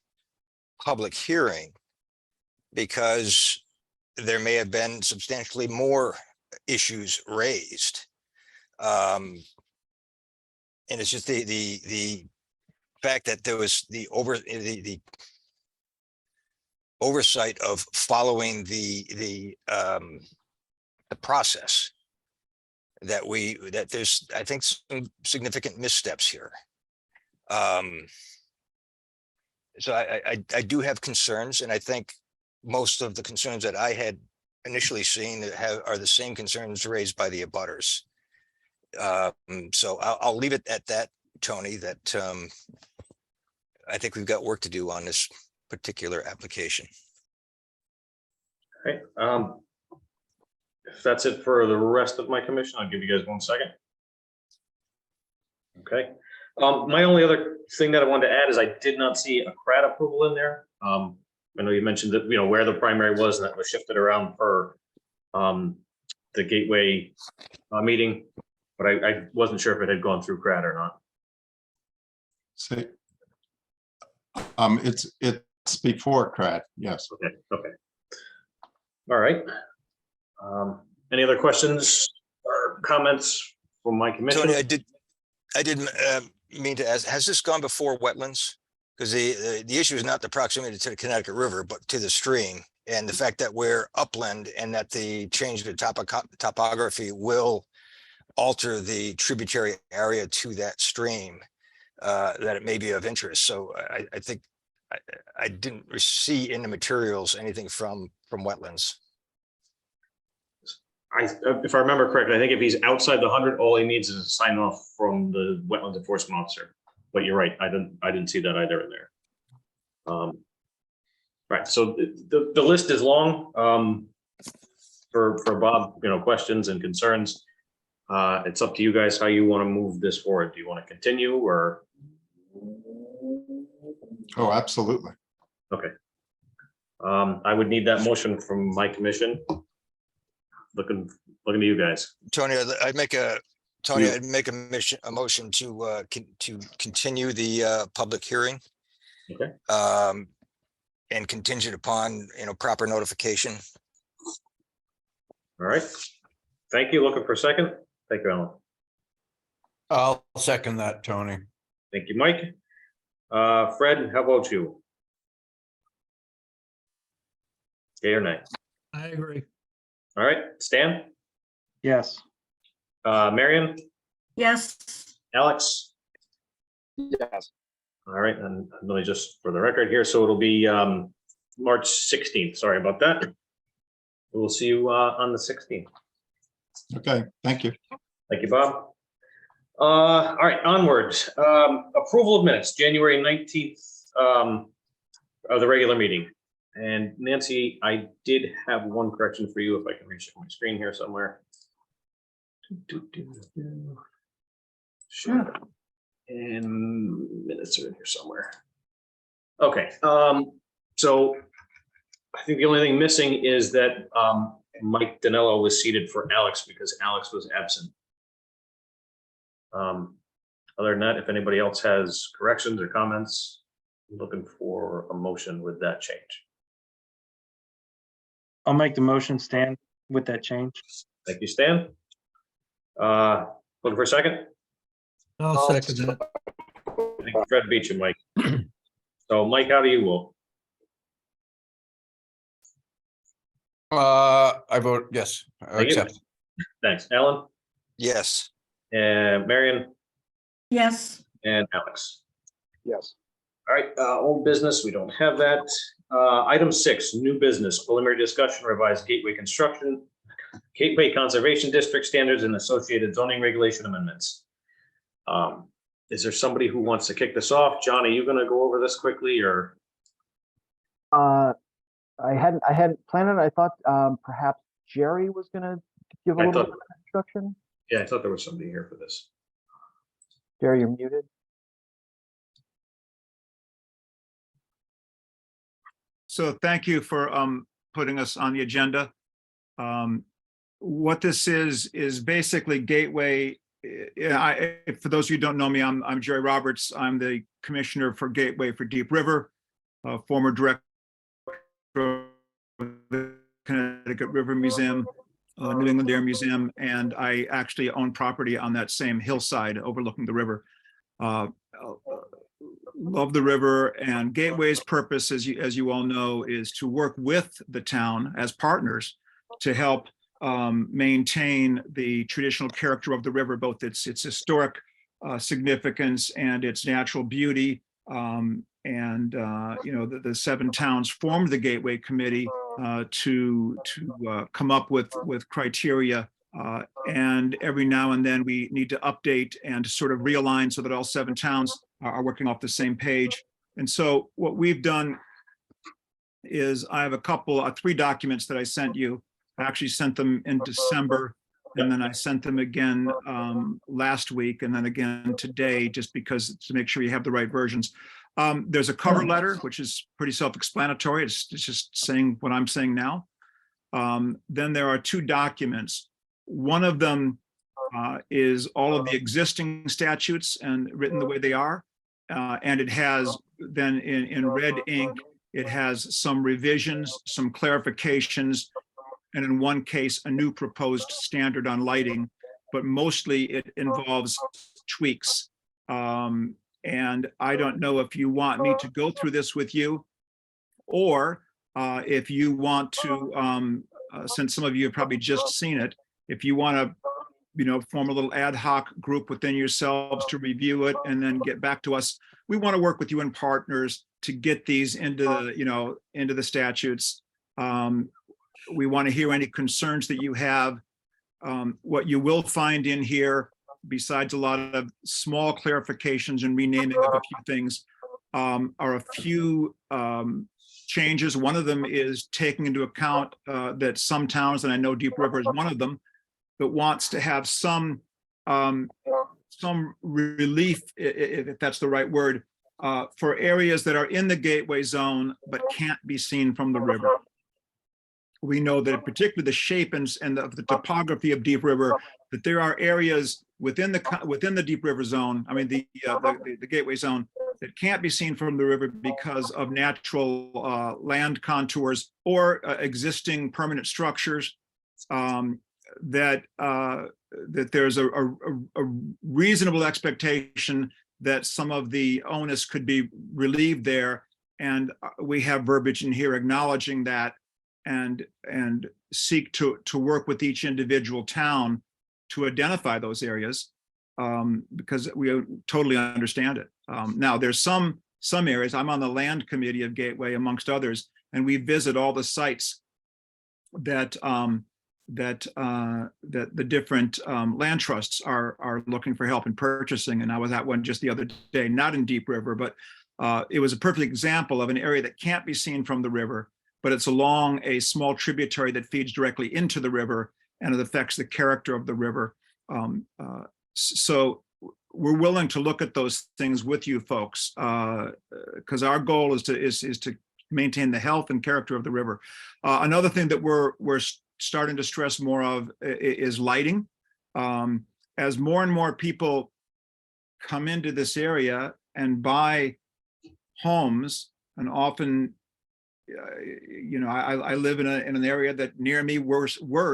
public hearing because there may have been substantially more issues raised. And it's just the fact that there was the oversight of following the process that there's, I think, some significant missteps here. So I do have concerns, and I think most of the concerns that I had initially seen are the same concerns raised by the abutters. So I'll leave it at that, Tony, that I think we've got work to do on this particular application. Okay, if that's it for the rest of my commission, I'll give you guys 1 second. Okay, my only other thing that I wanted to add is I did not see a CRAD approval in there. I know you mentioned that, where the primary was, and that was shifted around per the Gateway meeting, but I wasn't sure if it had gone through CRAD or not. See, it's before CRAD, yes. Okay, okay. All right. Any other questions or comments from my commission? Tony, I did mean to ask, has this gone before wetlands? Because the issue is not the proximity to the Connecticut River, but to the stream, and the fact that we're upland and that the change to topography will alter the tributary area to that stream, that it may be of interest. So I think I didn't see in the materials anything from wetlands. If I remember correctly, I think if he's outside the 100, all he needs is a sign off from the wetlands enforcement officer. But you're right, I didn't see that either in there. Right, so the list is long for Bob, questions and concerns. It's up to you guys how you want to move this forward. Do you want to continue or? Oh, absolutely. Okay. I would need that motion from my commission. Looking to you guys. Tony, I'd make a motion to continue the public hearing. Okay. And contingent upon, proper notification. All right. Thank you. Looking for a second. Thank you, Alan. I'll second that, Tony. Thank you, Mike. Fred, how about you? Yay or nay? I agree. All right, Stan? Yes. Marion? Yes. Alex? Yes. All right, and really just for the record here, so it'll be March 16th. Sorry about that. We'll see you on the 16th. Okay, thank you. Thank you, Bob. All right, onwards. Approval of minutes, January 19th of the regular meeting. And Nancy, I did have one correction for you if I can reach my screen here somewhere. Sure. And minutes are in here somewhere. Okay, so I think the only thing missing is that Mike Danello was seated for Alex because Alex was absent. Other than that, if anybody else has corrections or comments, I'm looking for a motion with that change. I'll make the motion, Stan, with that change. Thank you, Stan. Looking for a second? I'll second that. I think Fred beat you, Mike. So Mike, how do you vote? I vote yes. I Thank you. accept. Thanks. Alan? Yes. And Marion? Yes. And Alex? Yes. All right, old business, we don't have that. Item 6, new business, preliminary discussion, revised gateway construction Gateway Conservation District standards and associated zoning regulation amendments. Is there somebody who wants to kick this off? John, are you gonna go over this quickly, or? I hadn't planned it. I thought perhaps Jerry was gonna give a I little thought- bit of introduction. Yeah, I thought there was somebody here for this. Jerry, you're muted. So thank you for putting us on the agenda. What this is basically Gateway. For those of you who don't know me, I'm Jerry Roberts. I'm the commissioner for Gateway for Deep River, former director of the Connecticut River Museum, New England Air Museum, and I actually own property on that same hillside overlooking the river. Love the river, and Gateway's purpose, as you all know, is to work with the town as partners to help maintain the traditional character of the river, both its historic significance and its natural beauty. The 7 towns formed the Gateway Committee to come up with criteria. And every now and then we need to update and sort of realign so that all 7 towns are working off the same page. And so what we've done is I have 3 documents that I sent you. I actually sent them in December, and then I sent them again last week, and then again today, just because to make sure you have the right versions. There's a cover letter, which is pretty self-explanatory. It's just saying what I'm saying now. Then there are 2 documents. One of them is all of the existing statutes and written the way they are. And it has then in red ink, it has some revisions, some clarifications, and in one case, a new proposed standard on lighting, but mostly it involves tweaks. And I don't know if you want me to go through this with you, or if you want to, since some of you have probably just seen it, if you want to, form a little ad hoc group within yourselves to review it and then get back to us. We want to work with you and partners to get these into the, into the statutes. We want to hear any concerns that you have. What you will find in here, besides a lot of small clarifications and renaming of a few things, are a few changes. One of them is taking into account that some towns, and I know Deep River is one of them, that wants to have some relief, if that's the right word, for areas that are in the gateway zone but can't be seen from the river. We know that particularly the shape and the topography of Deep River, that there are areas within the Deep River zone, I mean the gateway zone, that can't be seen from the river because of natural land contours or existing permanent structures. That there's a reasonable expectation that some of the onus could be relieved there, and we have verbiage in here acknowledging that, and seek to work with each individual town to identify those areas, because we totally understand it. Now there's some areas. I'm on the land committee of Gateway amongst others, and we visit all the sites that the different land trusts are looking for help in purchasing. And I was at one just the other day, not in Deep River, but it was a perfect example of an area that can't be seen from the river, but it's along a small tributary that feeds directly into the river, and it affects the character of the river. So we're willing to look at those things with you folks, because our goal is to maintain the health and character of the river. Another thing that we're starting to stress more of is lighting. As more and more people come into this area and buy homes, and often, I live in an area that near me were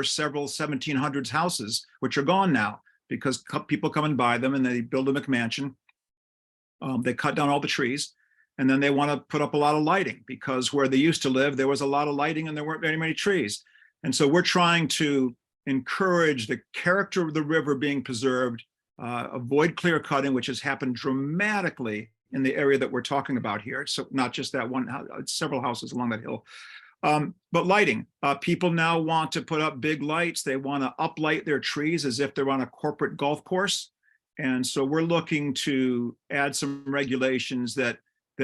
several 1700s houses, which are gone now because people come and buy them and they build a McMansion. They cut down all the trees, and then they want to put up a lot of lighting, because where they used to live, there was a lot of lighting and there weren't very many trees. And so we're trying to encourage the character of the river being preserved, avoid clear cutting, which has happened dramatically in the area that we're talking about here. So not just that one, it's several houses along that hill. But lighting, people now want to put up big lights. They want to uplight their trees as if they're on a corporate golf course. And so we're looking to add some regulations that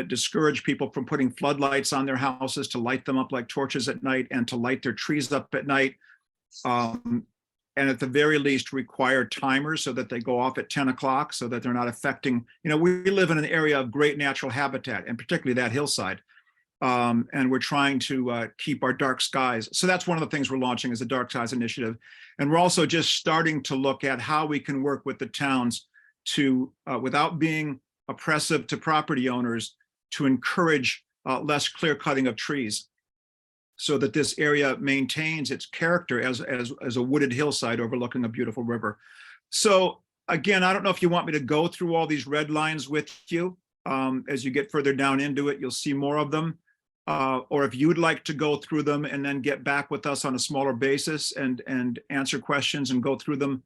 discourage people from putting floodlights on their houses to light them up like torches at night and to light their trees up at night. And at the very least require timers so that they go off at 10 o'clock so that they're not affecting, we live in an area of great natural habitat and particularly that hillside. And we're trying to keep our dark skies. So that's one of the things we're launching is the Dark Skies Initiative. And we're also just starting to look at how we can work with the towns to, without being oppressive to property owners, to encourage less clear cutting of trees so that this area maintains its character as a wooded hillside overlooking a beautiful river. So again, I don't know if you want me to go through all these red lines with you. As you get further down into it, you'll see more of them. Or if you'd like to go through them and then get back with us on a smaller basis and answer questions and go through them,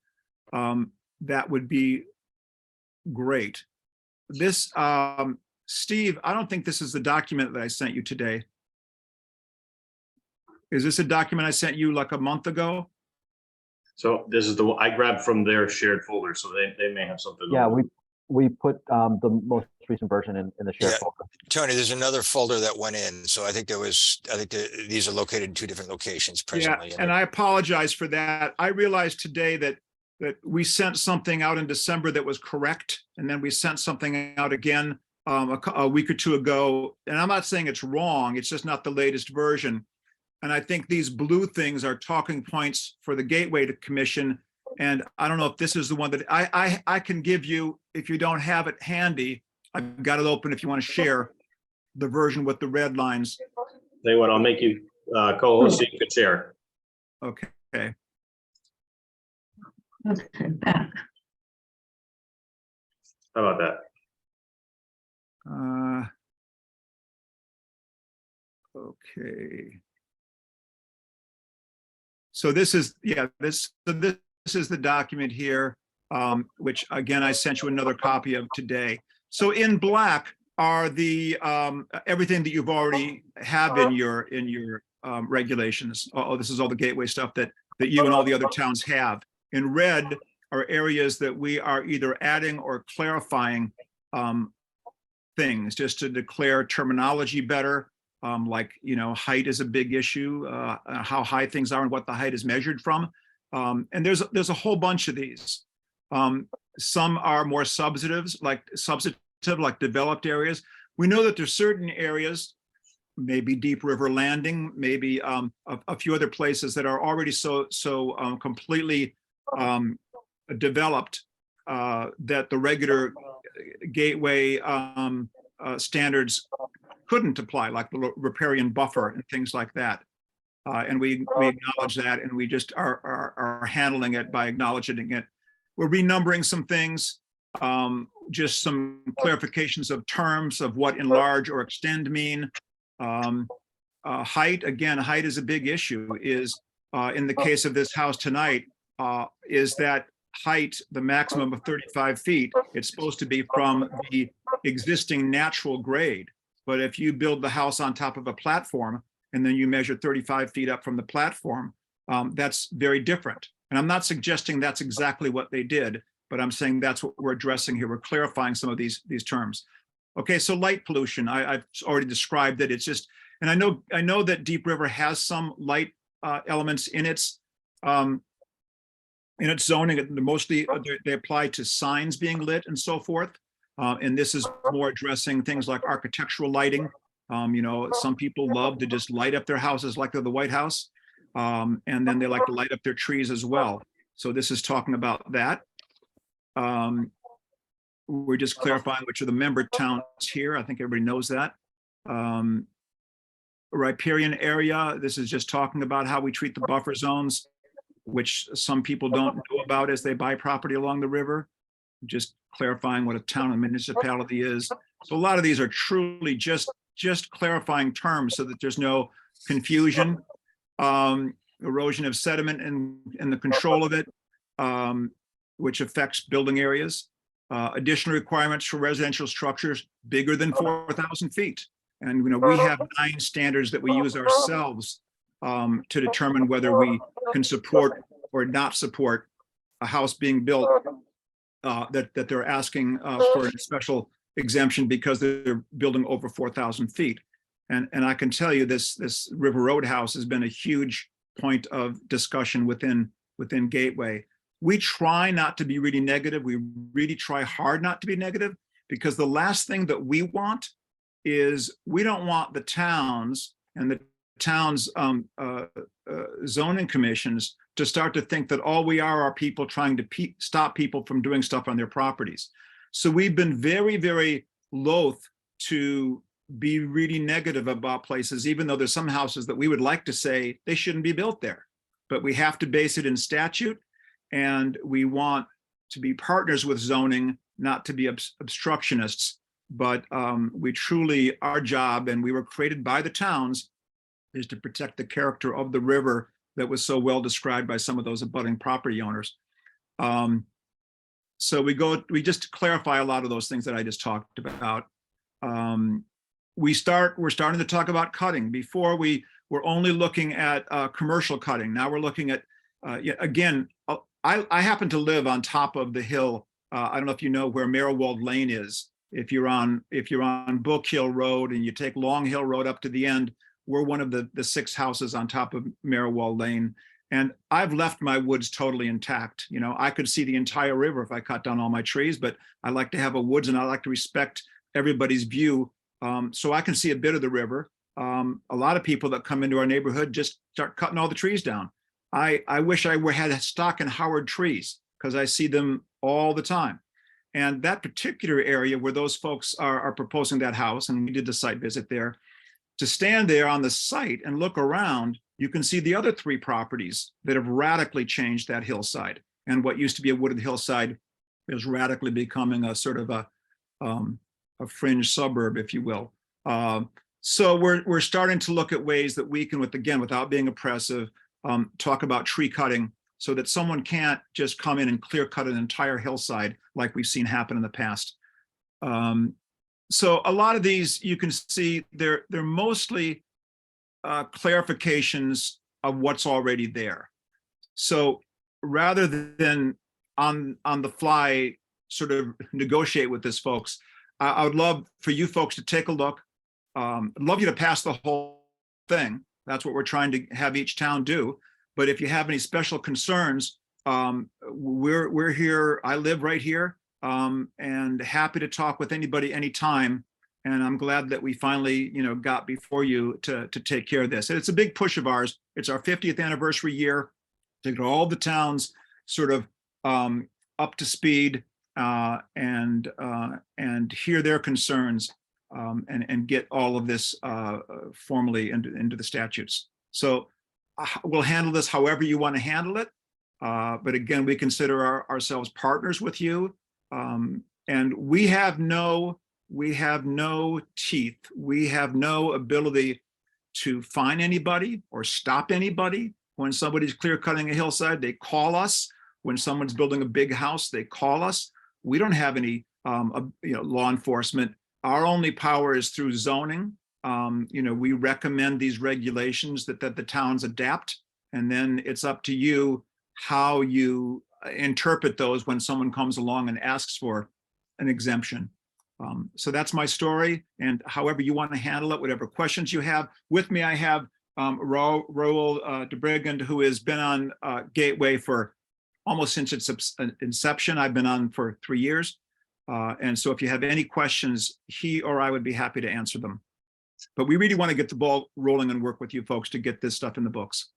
that would be great. This, Steve, I don't think this is the document that I sent you today. Is this a document I sent you like a month ago? So this is the one I grabbed from their shared folder, so they may have something. Yeah, we put the most recent version in the shared Yeah. folder. Tony, there's another folder that went in. So I think these are located in two different locations Yeah, presently. and I apologize for that. I realized today that we sent something out in December that was correct, and then we sent something out again a week or two ago. And I'm not saying it's wrong, it's just not the latest version. And I think these blue things are talking points for the Gateway Commission. And I don't know if this is the one that I can give you, if you don't have it handy. I've got it open if you want to share the version with the red lines. Tell you what, I'll make you co-host so you can share. Okay. Okay, back. How about that? Okay. So this is, this is the document here, which again, I sent you another copy of today. So in black are the everything that you've already have in your regulations. Oh, this is all the Gateway stuff that you and all the other towns have. In red are areas that we are either adding or clarifying things just to declare terminology better. Like, height is a big issue, how high things are and what the height is measured from. And there's a whole bunch of these. Some are more substantive, like developed areas. We know that there's certain areas, maybe Deep River Landing, maybe a few other places that are already so completely developed that the regular Gateway standards couldn't apply, like the riparian buffer and things like that. And we acknowledge that, and we just are handling it by acknowledging it. We're renumbering some things, just some clarifications of terms of what enlarge or extend mean. Height, again, height is a big issue, is in the case of this house tonight, is that height, the maximum of 35 feet, it's supposed to be from the existing natural grade. But if you build the house on top of a platform and then you measure 35 feet up from the platform, that's very different. And I'm not suggesting that's exactly what they did, but I'm saying that's what we're addressing here. We're clarifying some of these terms. Okay, so light pollution, I've already described it. It's just, and I know that Deep River has some light elements in its zoning. Mostly they apply to signs being lit and so forth. And this is more addressing things like architectural lighting. Some people love to just light up their houses like they're the White House. And then they like to light up their trees as well. So this is talking about that. We're just clarifying which are the member towns here. I think everybody knows that. Riparian area, this is just talking about how we treat the buffer zones, which some people don't know about as they buy property along the river. Just clarifying what a town and municipality is. So a lot of these are truly just clarifying terms so that there's no confusion. Erosion of sediment and the control of it, which affects building areas. Additional requirements for residential structures bigger than 4,000 feet. And, we have 9 standards that we use ourselves to determine whether we can support or not support a house being built that they're asking for a special exemption because they're building over 4,000 feet. And I can tell you this River Road house has been a huge point of discussion within Gateway. We try not to be really negative. We really try hard not to be negative, because the last thing that we want is, we don't want the towns and the towns zoning commissions to start to think that all we are people trying to stop people from doing stuff on their properties. So we've been very, very loath to be really negative about places, even though there's some houses that we would like to say they shouldn't be built there. But we have to base it in statute, and we want to be partners with zoning, not to be obstructionists. But we truly, our job, and we were created by the towns, is to protect the character of the river that was so well described by some of those abutting property owners. So we just clarify a lot of those things that I just talked about. We're starting to talk about cutting. Before we were only looking at commercial cutting. Now we're looking at, again, I happen to live on top of the hill. I don't know if you know where Marrowwald Lane is. If you're on Book Hill Road and you take Long Hill Road up to the end, we're one of the 6 houses on top of Marrowwald Lane. And I've left my woods totally intact. I could see the entire river if I cut down all my trees, but I like to have a woods, and I like to respect everybody's view. So I can see a bit of the river. A lot of people that come into our neighborhood just start cutting all the trees down. I wish I had stock in Howard trees, because I see them all the time. And that particular area where those folks are proposing that house, and we did the site visit there, to stand there on the site and look around, you can see the other 3 properties that have radically changed that hillside. And what used to be a wooded hillside is radically becoming a sort of a fringe suburb, if you will. So we're starting to look at ways that we can, without being oppressive, talk about tree cutting, so that someone can't just come in and clear cut an entire hillside like we've seen happen in the past. So a lot of these, you can see they're mostly clarifications of what's already there. So rather than on the fly sort of negotiate with this folks, I would love for you folks to take a look. I'd love you to pass the whole thing. That's what we're trying to have each town do. But if you have any special concerns, we're here. I live right here, and happy to talk with anybody anytime. And I'm glad that we finally, got before you to take care of this. And it's a big push of ours. It's our 50th anniversary year to get all the towns sort of up to speed and hear their concerns and get all of this formally into the statutes. So we'll handle this however you want to handle it. But again, we consider ourselves partners with you. And we have no teeth. We have no ability to fine anybody or stop anybody. When somebody's clear cutting a hillside, they call us. When someone's building a big house, they call us. We don't have any law enforcement. Our only power is through zoning. We recommend these regulations that the towns adapt, and then it's up to you how you interpret those when someone comes along and asks for an exemption. So that's my story, and however you want to handle it, whatever questions you have. With me, I have Raul DeBrigand, who has been on Gateway for almost since its inception. I've been on for 3 years. And so if you have any questions, he or I would be happy to answer them. But we really want to get the ball rolling and work with you folks to get this stuff in the books.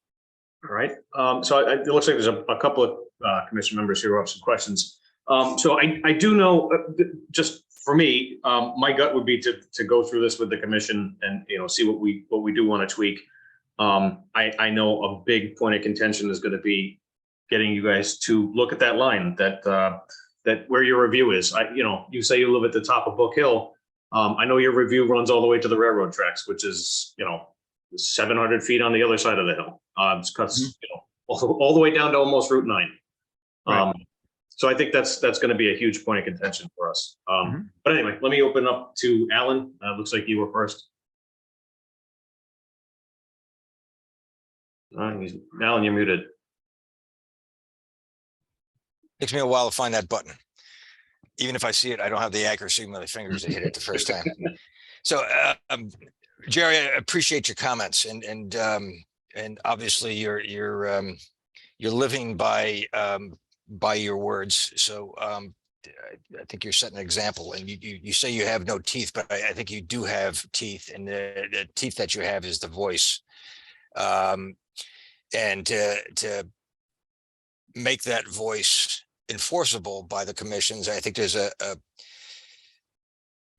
All right. So it looks like there's a couple of commission members here who have some questions. So I do know, just for me, my gut would be to go through this with the commission and see what we do want to tweak. I know a big point of contention is going to be getting you guys to look at that line that where your review is. You say you live at the top of Book Hill. I know your review runs all the way to the railroad tracks, which is 700 feet on the other side of the hill. It cuts all the way down to almost Route 9. Right. So I think that's going to be a huge point of contention for us. But anyway, let me open up to Alan. Looks like you were first. Alan, you're muted. Takes me a while to find that button. Even if I see it, I don't have the accuracy of my fingers to hit it the first time. So, Jerry, I appreciate your comments, and obviously you're living by your words. So I think you're setting an example. And you say you have no teeth, but I think you do have teeth, and the teeth that you have is the voice. And to make that voice enforceable by the commissions, I think there's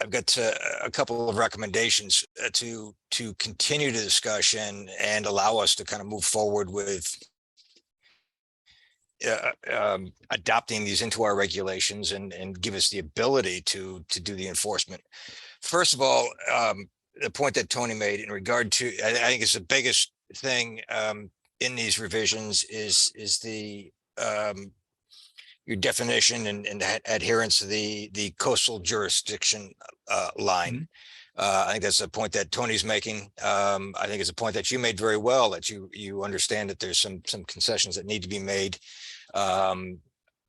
I've got a couple of recommendations to continue the discussion and allow us to kind of move forward with adopting these into our regulations and give us the ability to do the enforcement. First of all, the point that Tony made in regard to, I think it's the biggest thing in these revisions is the your definition and adherence to the coastal jurisdiction line. I think that's a point that Tony's making. I think it's a point that you made very well, that you understand that there's some concessions that need to be made. And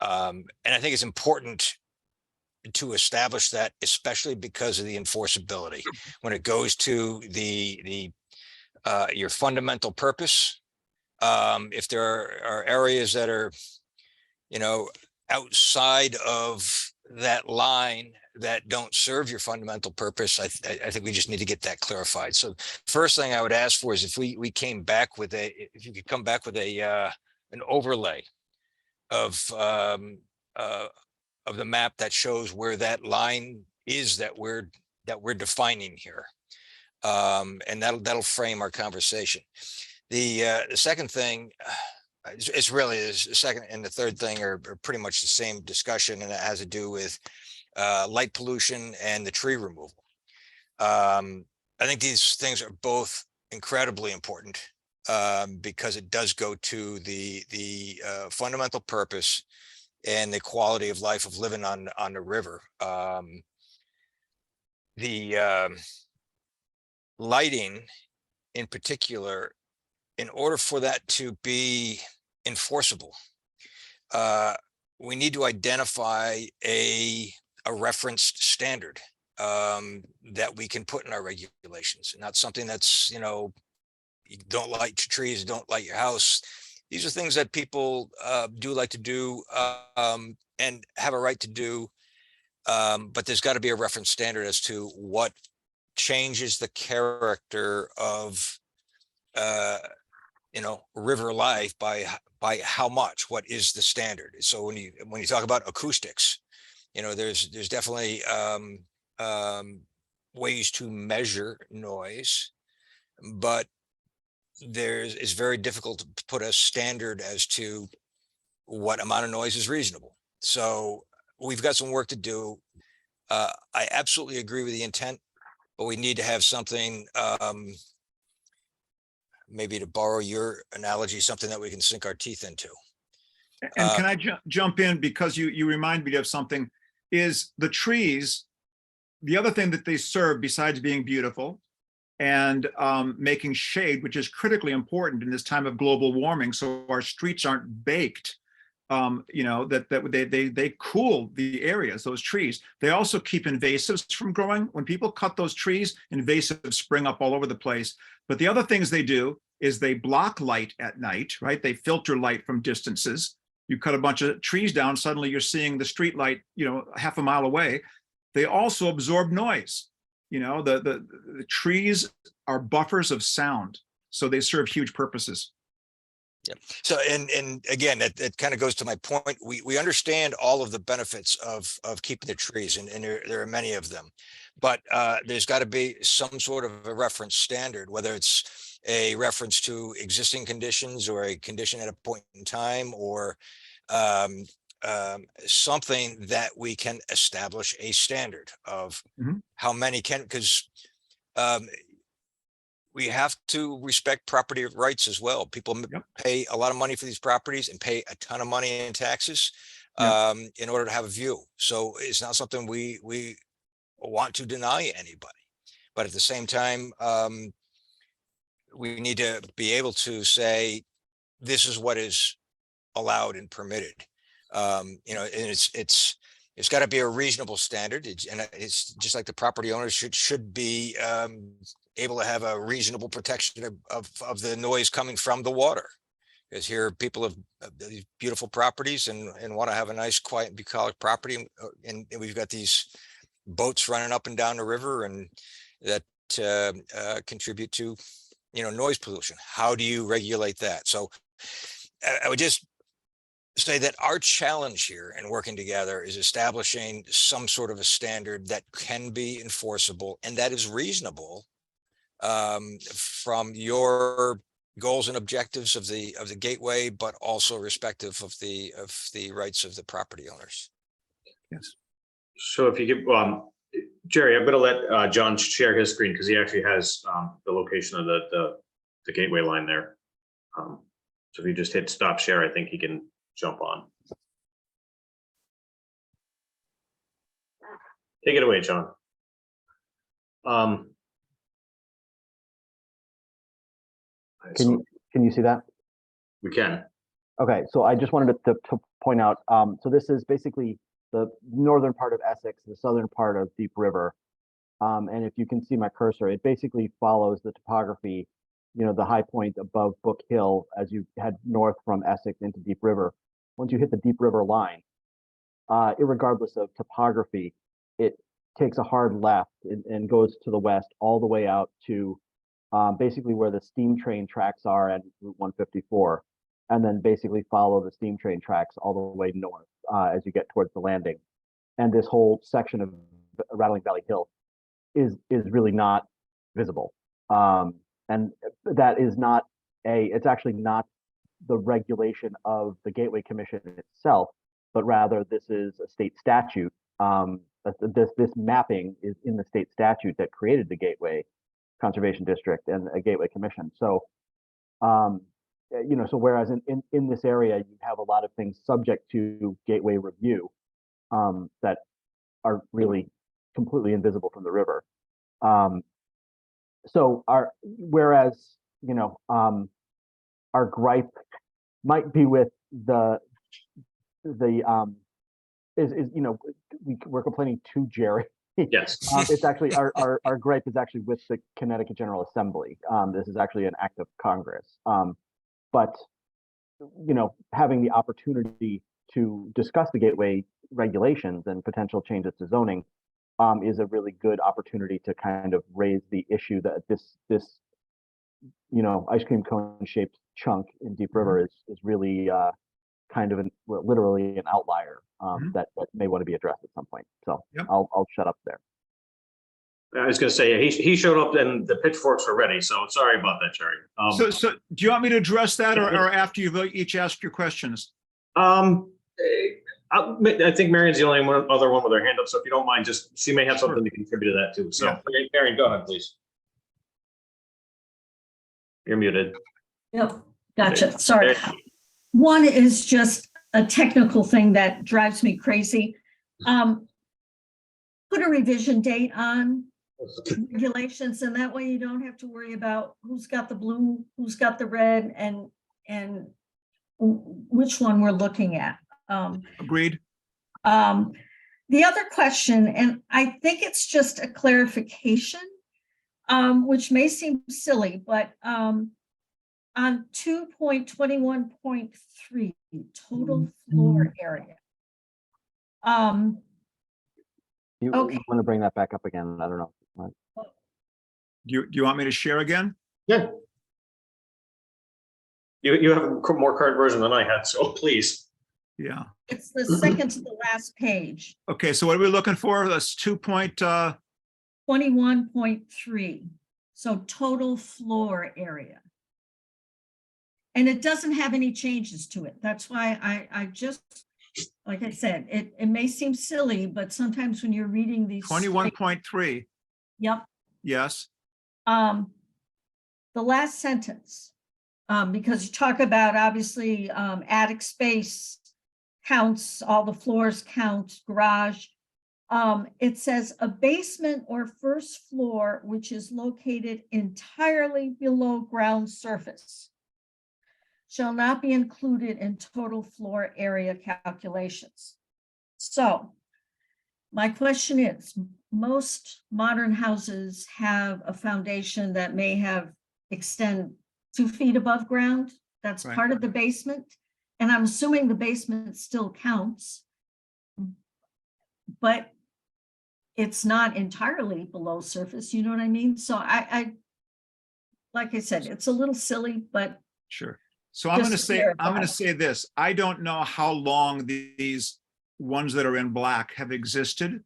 I think it's important to establish that, especially because of the enforceability. When it goes to your fundamental purpose, if there are areas that are, outside of that line that don't serve your fundamental purpose, I think we just need to get that clarified. So first thing I would ask for is if we came back with if you could come back with an overlay of the map that shows where that line is that we're defining here. And that'll frame our conversation. The second thing, it's really the second and the third thing are pretty much the same discussion, and it has to do with light pollution and the tree removal. I think these things are both incredibly important because it does go to the fundamental purpose and the quality of life of living on the river. The lighting in particular, in order for that to be enforceable, we need to identify a referenced standard that we can put in our regulations, not something that's, you don't light your trees, don't light your house. These are things that people do like to do and have a right to do, but there's got to be a reference standard as to what changes the character of river life by how much. What is the standard? So when you talk about acoustics, there's definitely ways to measure noise, but it's very difficult to put a standard as to what amount of noise is reasonable. So we've got some work to do. I absolutely agree with the intent, but we need to have something, maybe to borrow your analogy, something that we can sink our teeth into. And can I jump in, because you remind me of something, is the trees, the other thing that they serve besides being beautiful and making shade, which is critically important in this time of global warming, so our streets aren't baked, that they cool the areas, those trees. They also keep invasives from growing. When people cut those trees, invasives spring up all over the place. But the other things they do is they block light at night, right? They filter light from distances. You cut a bunch of trees down, suddenly you're seeing the street light, half a mile away. They also absorb noise. The trees are buffers of sound, so they serve huge purposes. Yeah. So, and again, it kind of goes to my point. We understand all of the benefits of keeping the trees, and there are many of them, but there's got to be some sort of a reference standard, whether it's a reference to existing conditions or a condition at a point in time, or something that we can establish a standard of how many because we have to respect property rights as well. People pay a lot of money for these properties and pay a ton of money in taxes in order to have a view. So it's not something we want to deny anybody. But at the same time, we need to be able to say, this is what is allowed and permitted. You know, and it's got to be a reasonable standard. And it's just like the property owners should be able to have a reasonable protection of the noise coming from the water. Because here people have these beautiful properties and want to have a nice, quiet, bucolic property, and we've got these boats running up and down the river, and that contribute to, you know, noise pollution. How do you regulate that? So I would just say that our challenge here in working together is establishing some sort of a standard that can be enforceable and that is reasonable from your goals and objectives of the gateway, but also respective of the rights of the property owners. Yes. So if you give, Jerry, I'm going to let John share his screen because he actually has the location of the gateway line there. So if you just hit stop share, I think he can jump on. Take it away, John. Can you see that? We can. Okay, so I just wanted to point out, so this is basically the northern part of Essex, the southern part of Deep River. And if you can see my cursor, it basically follows the topography, you know, the high point above Book Hill as you head north from Essex into Deep River. Once you hit the Deep River line, irregardless of topography, it takes a hard left and goes to the west all the way out to basically where the steam train tracks are at Route 154, and then basically follow the steam train tracks all the way north as you get towards the landing. And this whole section of Rattling Valley Hill is really not visible. And that is not it's actually not the regulation of the Gateway Commission itself, but rather this is a state statute. This mapping is in the state statute that created the Gateway Conservation District and a Gateway Commission. So, you know, so whereas in this area, you have a lot of things subject to Gateway review that are really completely invisible from the river. So whereas, you know, our gripe might be with you know, we're complaining to Jerry. Yes. It's actually our gripe is actually with the Connecticut General Assembly. This is actually an act of Congress. But you know, having the opportunity to discuss the gateway regulations and potential changes to zoning is a really good opportunity to kind of raise the issue that this you know, ice cream cone shaped chunk in Deep River is really kind of literally an outlier that may want to be addressed at some point. So I'll shut up there. I was going to say he showed up and the pitchforks were ready. So sorry about that, Jerry. So do you want me to address that or after you've each asked your questions? I think Marion's the only other one with her hand up. So if you don't mind, she may have something to contribute to that too. So Marion, go ahead, please. You're muted. Yep, gotcha. Sorry. One is just a technical thing that drives me crazy. Put a revision date on regulations, and that way you don't have to worry about who's got the blue, who's got the red, and which one we're looking at. Agreed. The other question, and I think it's just a clarification, which may seem silly, but on 2.21.3 total floor area. You want to bring that back up again? I don't know. Do you want me to share again? Yeah. You have a more current version than I had, so please. Yeah. It's the second to the last page. Okay, so what are we looking for? That's 21.3. So total floor area. And it doesn't have any changes to it. That's why I just, like I said, it may seem silly, but sometimes when you're reading these. 21.3. Yep. Yes. The last sentence, because you talk about obviously attic space counts, all the floors count, garage. It says a basement or first floor which is located entirely below ground surface shall not be included in total floor area calculations. So my question is, most modern houses have a foundation that may have extend 2 feet above ground. That's Right. part of the basement. And I'm assuming the basement still counts. But it's not entirely below surface, you know what I mean? So like I said, it's a little silly, but Sure. So I'm going to Just say, I'm going clarify. to say this. I don't know how long these ones that are in black have existed.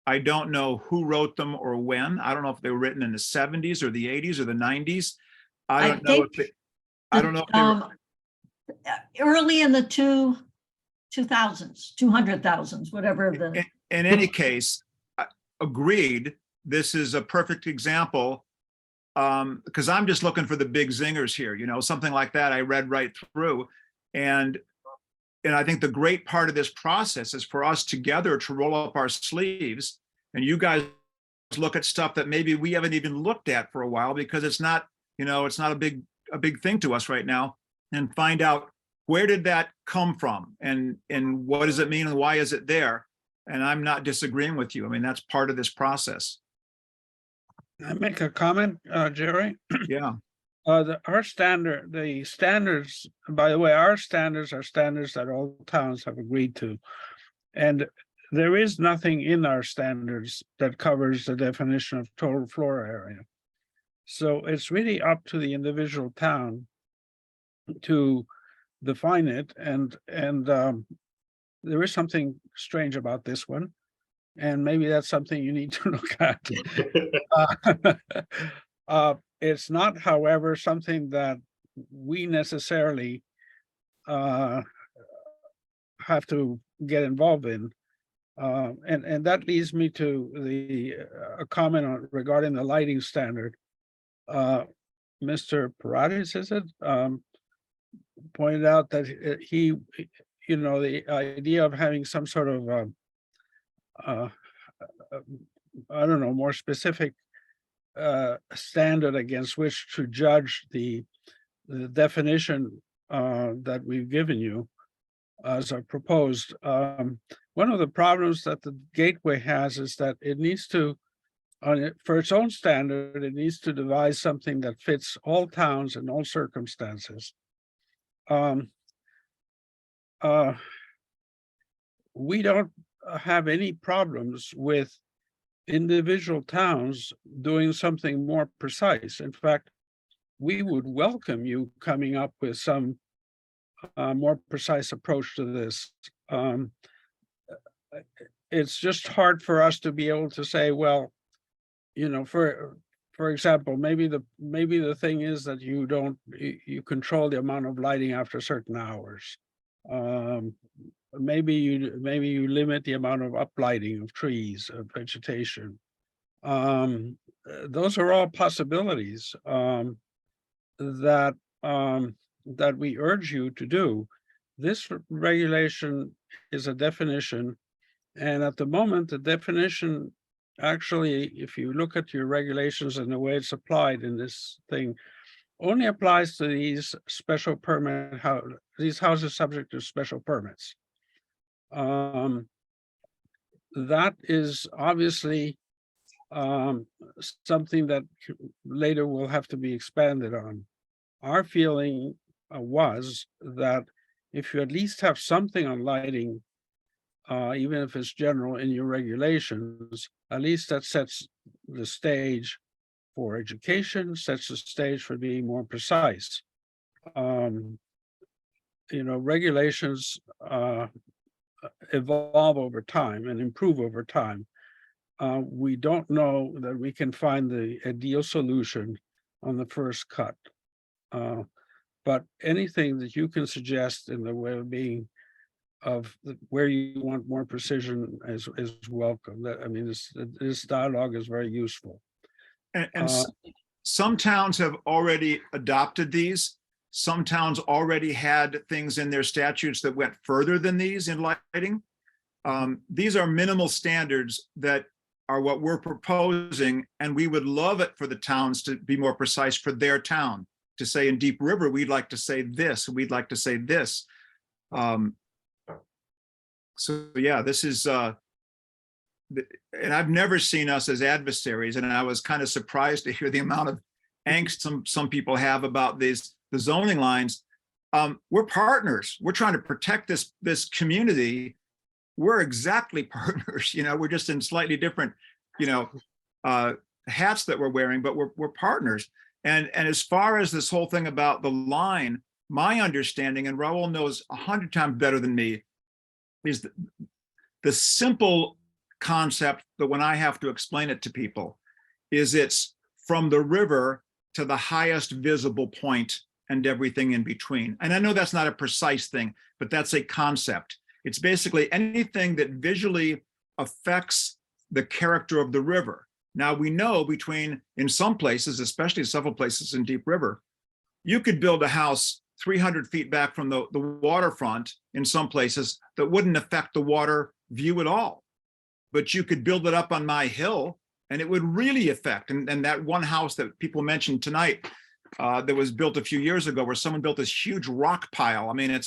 I don't know who wrote them or when. I don't know if they were written in the 70s or the 80s or the 90s. I don't know if they, I don't know if they were, early in the 2000s, 200,000s, whatever the, in any case, agreed, this is a perfect example. Because I'm just looking for the big zingers here, you know, something like that I read right through. And I think the great part of this process is for us together to roll up our sleeves and you guys look at stuff that maybe we haven't even looked at for a while because it's not, you know, it's not a big thing to us right now, and find out where did that come from and what does it mean and why is it there? And I'm not disagreeing with you. I mean, that's part of this process. I make a comment, Jerry? Yeah. The standards, by the way, our standards are standards that all towns have agreed to. And there is nothing in our standards that covers the definition of total floor area. So it's really up to the individual town to define it. And there is something strange about this one. And maybe that's something you need to look at. It's not, however, something that we necessarily have to get involved in. And that leads me to a comment regarding the lighting standard. Mr. Paradis, is it, pointed out that he, you know, the idea of having some sort of I don't know, more specific standard against which to judge the definition that we've given you as I proposed. One of the problems that the Gateway has is that it needs to, for its own standard, it needs to devise something that fits all towns and all circumstances. We don't have any problems with individual towns doing something more precise. In fact, we would welcome you coming up with some more precise approach to this. It's just hard for us to be able to say, well, you know, for example, maybe the thing is that you control the amount of lighting after certain hours. Maybe you limit the amount of uplighting of trees, of vegetation. Those are all possibilities that we urge you to do. This regulation is a definition, and at the moment, the definition actually, if you look at your regulations and the way it's applied in this thing, only applies to these special permit these houses subject to special permits. That is obviously something that later will have to be expanded on. Our feeling was that if you at least have something on lighting, even if it's general in your regulations, at least that sets the stage for education, sets the stage for being more precise. You know, regulations evolve over time and improve over time. We don't know that we can find the ideal solution on the first cut. But anything that you can suggest in the way of being where you want more precision is welcome. I mean, this dialogue is very useful. And some towns have already adopted these. Some towns already had things in their statutes that went further than these in lighting. these are minimal standards that are what we're proposing, and we would love it for the towns to be more precise for their town. To say in Deep River, we'd like to say this, we'd like to say this. So yeah, this is, and I've never seen us as adversaries, and I was kind of surprised to hear the amount of angst some people have about the zoning lines. We're partners. We're trying to protect this community. We're exactly partners. We're just in slightly different, hats that we're wearing, but we're partners. And as far as this whole thing about the line, my understanding, and Raul knows 100 times better than me, is the simple concept that when I have to explain it to people is it's from the river to the highest visible point and everything in between. And I know that's not a precise thing, but that's a concept. It's basically anything that visually affects the character of the river. Now we know in some places, especially several places in Deep River, you could build a house 300 feet back from the waterfront in some places that wouldn't affect the water view at all. But you could build it up on my hill and it would really affect. And that one house that people mentioned tonight that was built a few years ago where someone built this huge rock pile. I mean,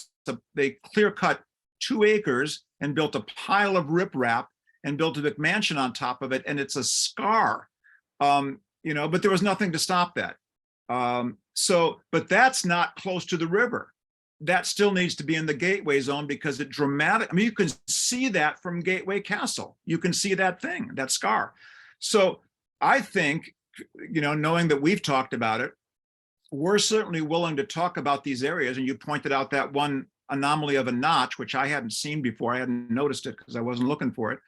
they clear cut 2 acres and built a pile of riprap and built a McMansion on top of it. And it's a scar, but there was nothing to stop that. But that's not close to the river. That still needs to be in the gateway zone because it dramatic. I mean, you can see that from Gateway Castle. You can see that thing, that scar. So I think, knowing that we've talked about it, we're certainly willing to talk about these areas. And you pointed out that one anomaly of a notch, which I hadn't seen before. I hadn't noticed it because I wasn't looking for it.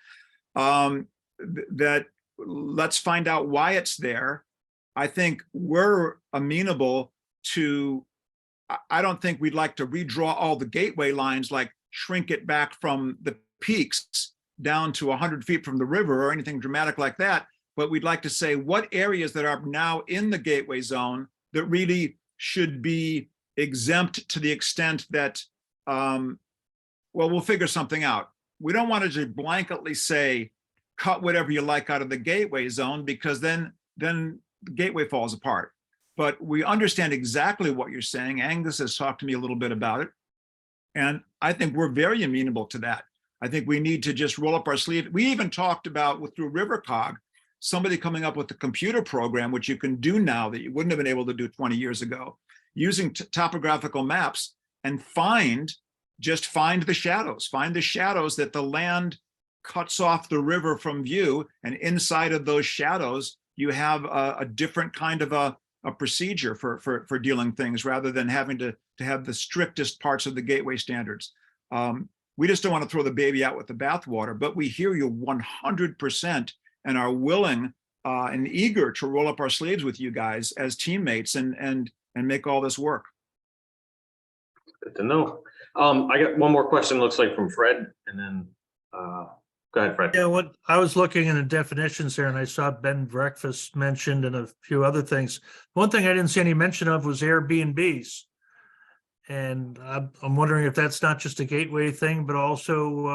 That let's find out why it's there. I think we're amenable to, I don't think we'd like to redraw all the gateway lines, like shrink it back from the peaks down to 100 feet from the river or anything dramatic like that. But we'd like to say what areas that are now in the gateway zone that really should be exempt to the extent that, we'll figure something out. We don't want to just blanketly say, cut whatever you like out of the gateway zone, because then the gateway falls apart. But we understand exactly what you're saying. Angus has talked to me a little bit about it. And I think we're very amenable to that. I think we need to just roll up our sleeve. We even talked about through RiverCog, somebody coming up with a computer program, which you can do now that you wouldn't have been able to do 20 years ago, using topographical maps and find the shadows that the land cuts off the river from view. And inside of those shadows, you have a different kind of a procedure for dealing things rather than having to have the strictest parts of the gateway standards. We just don't want to throw the baby out with the bathwater, but we hear you 100% and are willing and eager to roll up our sleeves with you guys as teammates and make all this work. Good to know. I got one more question, looks like from Fred, and then go ahead, Fred. Yeah, what I was looking in the definitions here and I saw bed and breakfast mentioned and a few other things. One thing I didn't see any mention of was Airbnbs. And I'm wondering if that's not just a gateway thing, but also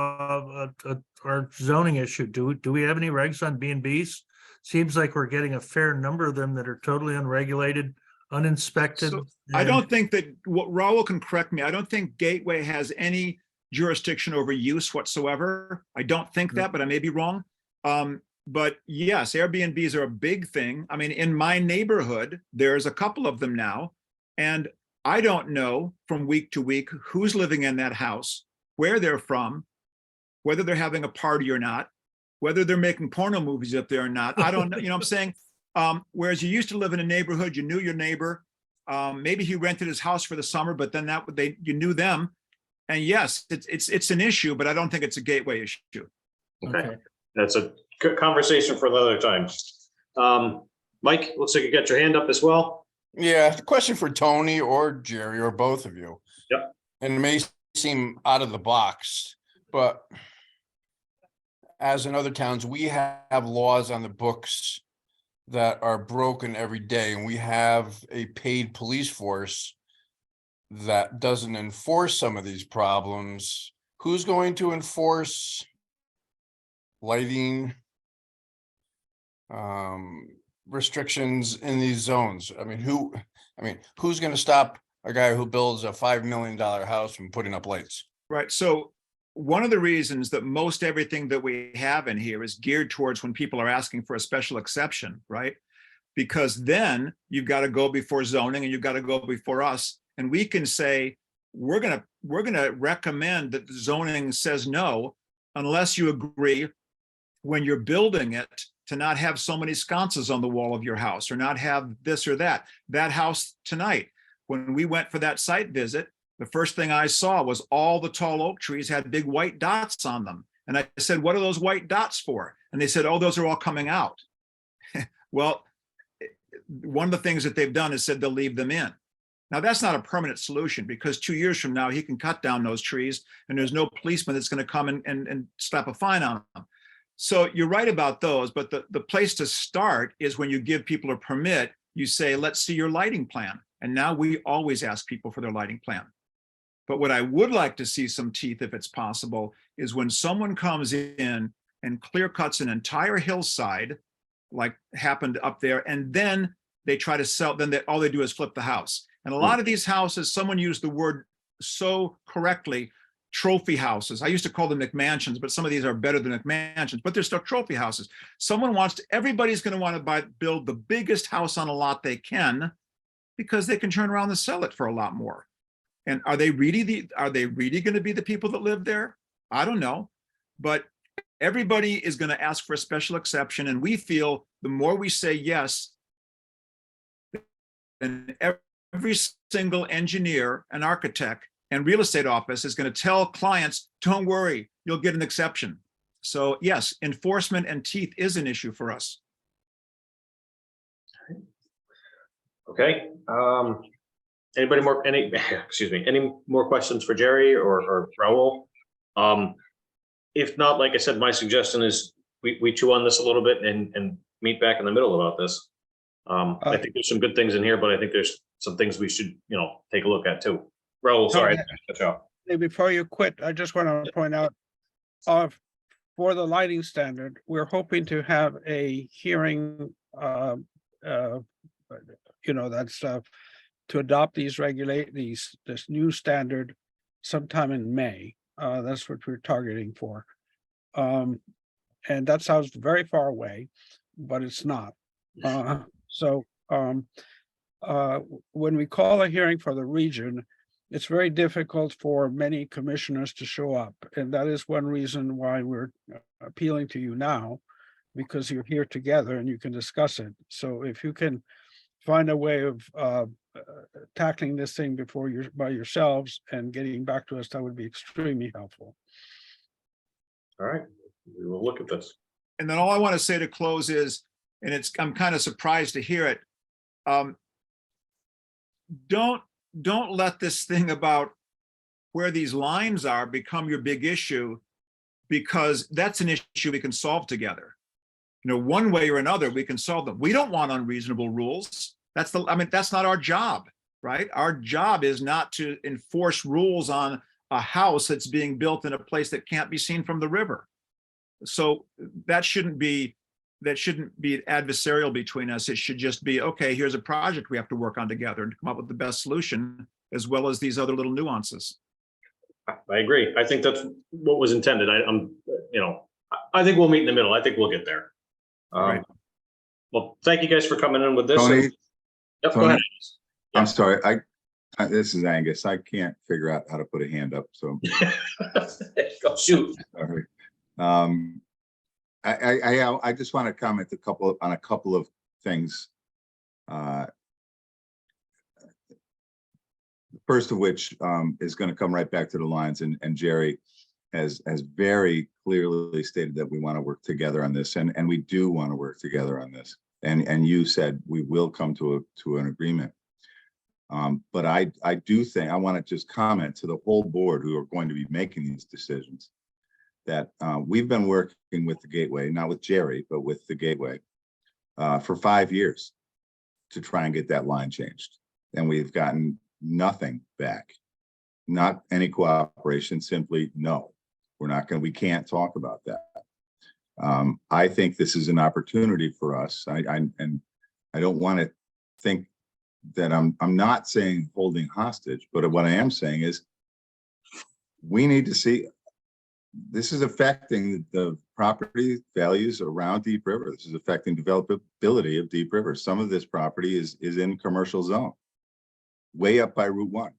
our zoning issue. Do we have any regs on B&Bs? Seems like we're getting a fair number of them that are totally unregulated, uninspected. So I don't think that, what Raul can correct me, I don't think Gateway has any jurisdiction over use whatsoever. I don't think that, but I may be wrong. But yes, Airbnbs are a big thing. I mean, in my neighborhood, there's a couple of them now. And I don't know from week to week who's living in that house, where they're from, whether they're having a party or not, whether they're making porno movies up there or not. I don't know, you know what I'm saying? Whereas you used to live in a neighborhood, you knew your neighbor. Maybe he rented his house for the summer, but then you knew them. And yes, it's an issue, but I don't think it's a gateway issue. Okay, that's a good conversation for another time. Mike, looks like you got your hand up as well. Yeah, the question for Tony or Jerry or both of you. Yep. And it may seem out of the box, but as in other towns, we have laws on the books that are broken every day, and we have a paid police force that doesn't enforce some of these problems. Who's going to enforce lighting restrictions in these zones? I mean, who's gonna stop a guy who builds a $5 million house from putting up lights? Right, so one of the reasons that most everything that we have in here is geared towards when people are asking for a special exception, right? Because then you've got to go before zoning and you've got to go before us, and we can say, we're gonna recommend that the zoning says no, unless you agree when you're building it to not have so many sconces on the wall of your house, or not have this or that. That house tonight, when we went for that site visit, the first thing I saw was all the tall oak trees had big white dots on them. And I said, what are those white dots for? And they said, oh, those are all coming out. Well, one of the things that they've done is said they'll leave them in. Now, that's not a permanent solution, because 2 years from now, he can cut down those trees and there's no policeman that's going to come and slap a fine on them. So you're right about those, but the place to start is when you give people a permit, you say, let's see your lighting plan. And now we always ask people for their lighting plan. But what I would like to see some teeth, if it's possible, is when someone comes in and clear cuts an entire hillside, like happened up there, and then they try to sell, then all they do is flip the house. And a lot of these houses, someone used the word so correctly, trophy houses. I used to call them McMansions, but some of these are better than McMansions, but they're still trophy houses. Someone wants to, everybody's going to want to build the biggest house on a lot they can, because they can turn around and sell it for a lot more. And are they really going to be the people that live there? I don't know, but everybody is going to ask for a special exception. And we feel the more we say yes, then every single engineer and architect and real estate office is going to tell clients, don't worry, you'll get an exception. So yes, enforcement and teeth is an issue for us. Okay, anybody more, any more questions for Jerry or Raul? If not, like I said, my suggestion is we chew on this a little bit and meet back in the middle about this. I think there's some good things in here, but I think there's some things we should, take a look at too. Raul, sorry. Hey, before you quit, I just want to point out, for the lighting standard, we're hoping to have a hearing, that's to adopt this new standard sometime in May. That's what we're targeting for. And that sounds very far away, but it's not. When we call a hearing for the region, it's very difficult for many commissioners to show up. And that is one reason why we're appealing to you now, because you're here together and you can discuss it. So if you can find a way of tackling this thing by yourselves and getting back to us, that would be extremely helpful. All right, we will look at this. And then all I want to say to close is, and I'm kind of surprised to hear it. Don't let this thing about where these lines are become your big issue, because that's an issue we can solve together. One way or another, we can solve them. We don't want unreasonable rules. That's not our job, right? Our job is not to enforce rules on a house that's being built in a place that can't be seen from the river. So that shouldn't be adversarial between us. It should just be, okay, here's a project we have to work on together and come up with the best solution, as well as these other little nuances. I agree. I think that's what was intended. I think we'll meet in the middle. I think we'll get there. Right. Well, thank you guys for coming in with this. Tony? Yep, Tony? go ahead. I'm sorry, this is Angus. I can't figure out how to put a hand up, so. Go shoot. Sorry. I just want to comment on a couple of things. First of which is going to come right back to the lines, and Jerry has very clearly stated that we want to work together on this, and we do want to work together on this. And you said we will come to an agreement. But I do think I want to just comment to the whole board who are going to be making these decisions that we've been working with the Gateway, not with Jerry, but with the Gateway for 5 years to try and get that line changed. And we've gotten nothing back, not any cooperation, simply no, we can't talk about that. I think this is an opportunity for us. I don't want to think that I'm not saying holding hostage, but what I am saying is we need to see, this is affecting the property values around Deep River. This is affecting developability of Deep River. Some of this property is in commercial zone, way up by Route 1.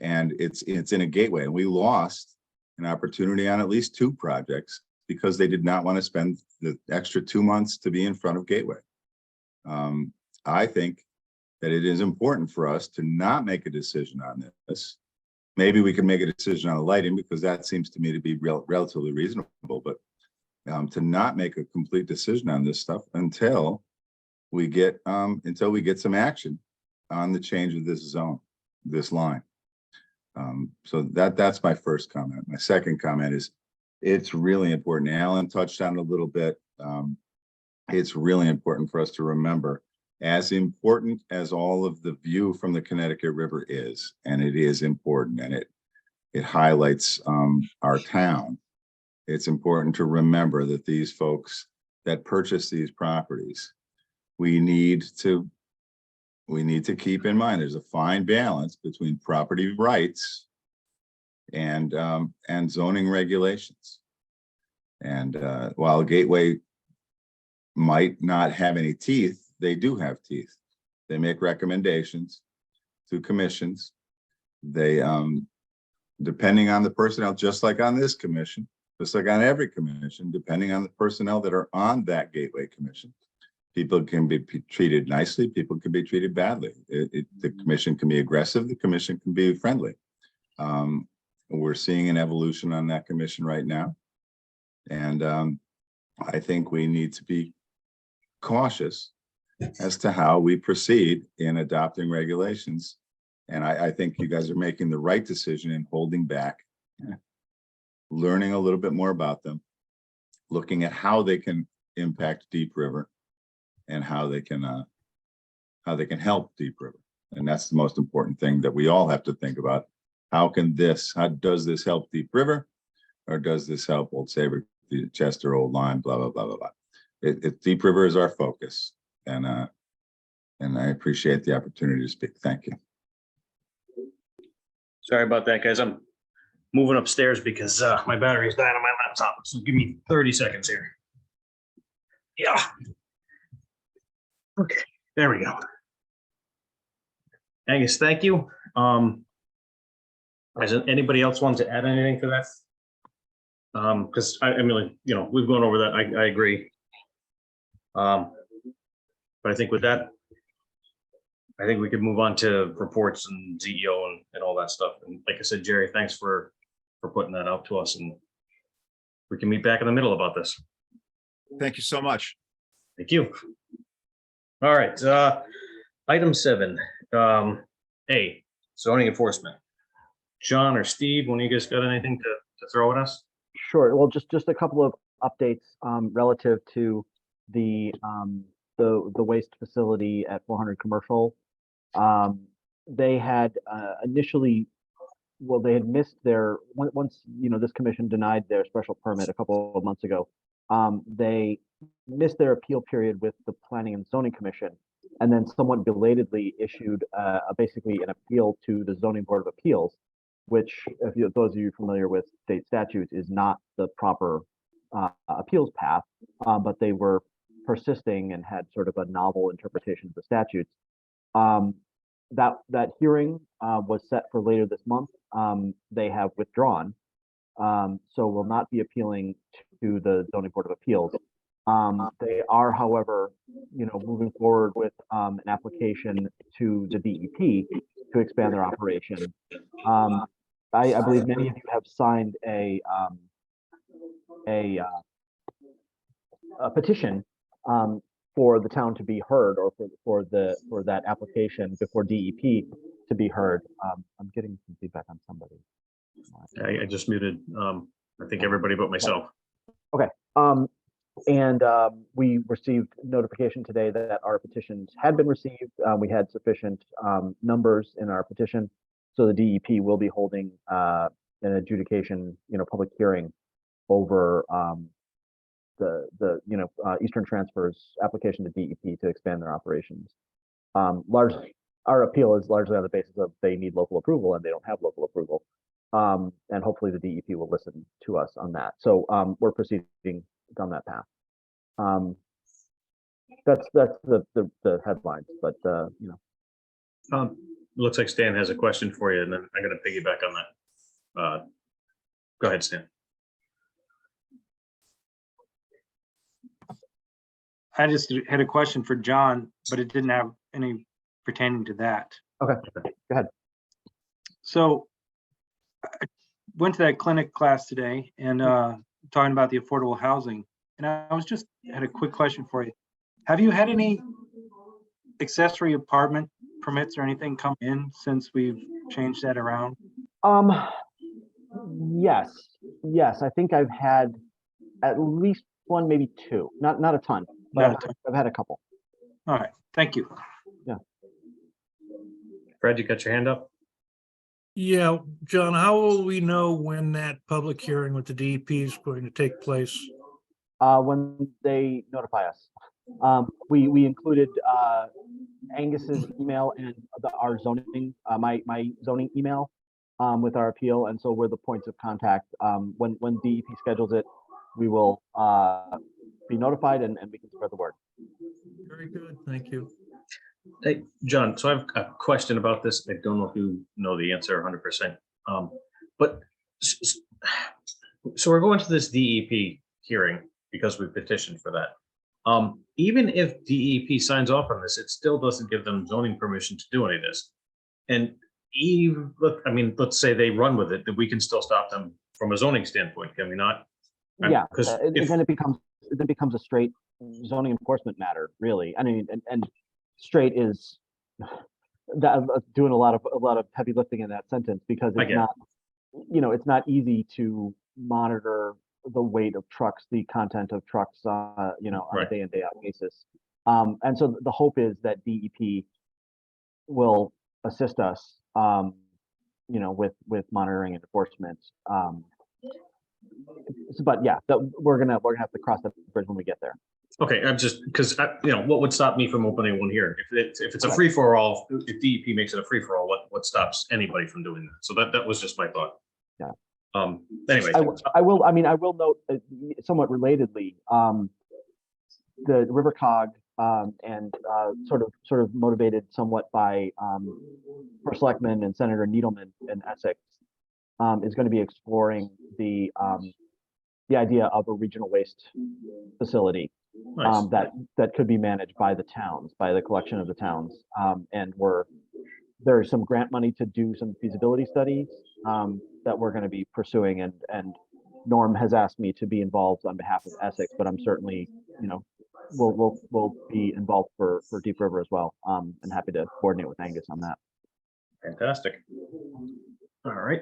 And it's in a gateway. And we lost an opportunity on at least 2 projects because they did not want to spend the extra 2 months to be in front of Gateway. I think that it is important for us to not make a decision on this. Maybe we can make a decision on the lighting because that seems to me to be relatively reasonable, but to not make a complete decision on this stuff until we get some action on the change of this zone, this line. So that's my first comment. My second comment is it's really important. Alan touched on it a little bit. It's really important for us to remember, as important as all of the view from the Connecticut River is, and it is important, and it highlights our town. It's important to remember that these folks that purchase these properties, we need to keep in mind there's a fine balance between property rights and zoning regulations. And while Gateway might not have any teeth, they do have teeth. They make recommendations to commissions. They, depending on the personnel, just like on this commission, just like on every commission, depending on the personnel that are on that Gateway Commission, people can be treated nicely, people can be treated badly. The commission can be aggressive, the commission can be friendly. We're seeing an evolution on that commission right now. And I think we need to be cautious as to how we proceed in adopting regulations. And I think you guys are making the right decision in holding back, learning a little bit more about them, looking at how they can impact Deep River and how they can help Deep River. And that's the most important thing that we all have to think about. How does this help Deep River, or does this help Old Saybrook, Chester, Old Lyme, blah, blah, blah, blah, blah. Deep River is our focus. And I appreciate the opportunity to speak. Thank you. Sorry about that, guys. I'm moving upstairs because my battery's dying on my laptop. So give me 30 seconds here. Yeah. Okay, there we go. Angus, thank you. Does anybody else want to add anything to that? Because I mean, you know, we've gone over that. I agree. But I think with that, I think we could move on to reports and CEO and all that stuff. And like I said, Jerry, thanks for putting that out to us, and we can meet back in the middle about this. Thank you so much. Thank you. All right, item 7, A, zoning enforcement. John or Steve, one of you guys got anything to throw at us? Sure. Well, just a couple of updates relative to the waste facility at 400 Commercial. They had initially, well, they had missed their, once, you know, this commission denied their special permit a couple of months ago. They missed their appeal period with the Planning and Zoning Commission, and then somewhat belatedly issued basically an appeal to the Zoning Board of Appeals, which, if those of you familiar with state statutes, is not the proper appeals path, but they were persisting and had sort of a novel interpretation of the statutes. That hearing was set for later this month. They have withdrawn, so will not be appealing to the Zoning Board of Appeals. They are, however, you know, moving forward with an application to the DEP to expand their operation. I believe many of you have signed a petition for the town to be heard, or for that application before DEP to be heard. I'm getting some feedback on somebody. I just muted, I think everybody but myself. Okay. And we received notification today that our petitions had been received. We had sufficient numbers in our petition, so the DEP will be holding an adjudication, you know, public hearing over Eastern Transfer's application to DEP to expand their operations. Largely, our appeal is largely on the basis of they need local approval and they don't have local approval. And hopefully the DEP will listen to us on that. So we're proceeding down that path. That's the headlines, but Looks like Stan has a question for you, and then I'm gonna piggyback on that. Go ahead, Stan. I just had a question for John, but it didn't have any pertaining to that. Okay, go ahead. So I went to that clinic class today and talking about the affordable housing. And I was just had a quick question for you. Have you had any accessory apartment permits or anything come in since we've changed that around? Yes. I think I've had at least one, maybe two. Not a ton, but I've had a couple. All right, thank you. Yeah. Fred, you got your hand up? Yeah, John, how will we know when that public hearing with the DEP is going to take place? When they notify us. We included Angus's email and our zoning, my zoning email with our appeal, and so we're the points of contact. When DEP schedules it, we will be notified and we can spread the word. Very good, thank you. Hey, John, so I have a question about this. I don't know if you know the answer 100%. But so we're going to this DEP hearing because we petitioned for that. Even if DEP signs off on this, it still doesn't give them zoning permission to do any of this. And even, let's say they run with it, that we can still stop them from a zoning standpoint, can we not? Yeah, Because then it becomes a straight zoning enforcement matter, really. I mean, and straight is that doing a lot of heavy lifting in that sentence because it's not, it's not easy to monitor the weight of trucks, the content of trucks, on a day in, day out basis. And so the hope is that DEP will assist us, with monitoring and enforcement. But yeah, we're gonna have to cross that bridge when we get there. Okay, I'm just because what would stop me from opening one here? If it's a free for all, if DEP makes it a free for all, what stops anybody from doing that? So that was just my thought. Yeah. Anyway, I will note somewhat relatedly, the River Cog and sort of motivated somewhat by First Selectman and Senator Needleman in Essex is going to be exploring the idea of a regional waste facility. Nice. That could be managed by the towns, by the collection of the towns. And there's some grant money to do some feasibility studies that we're going to be pursuing. And Norm has asked me to be involved on behalf of Essex, but I'm certainly, we'll be involved for Deep River as well. And happy to coordinate with Angus on that. Fantastic. All right,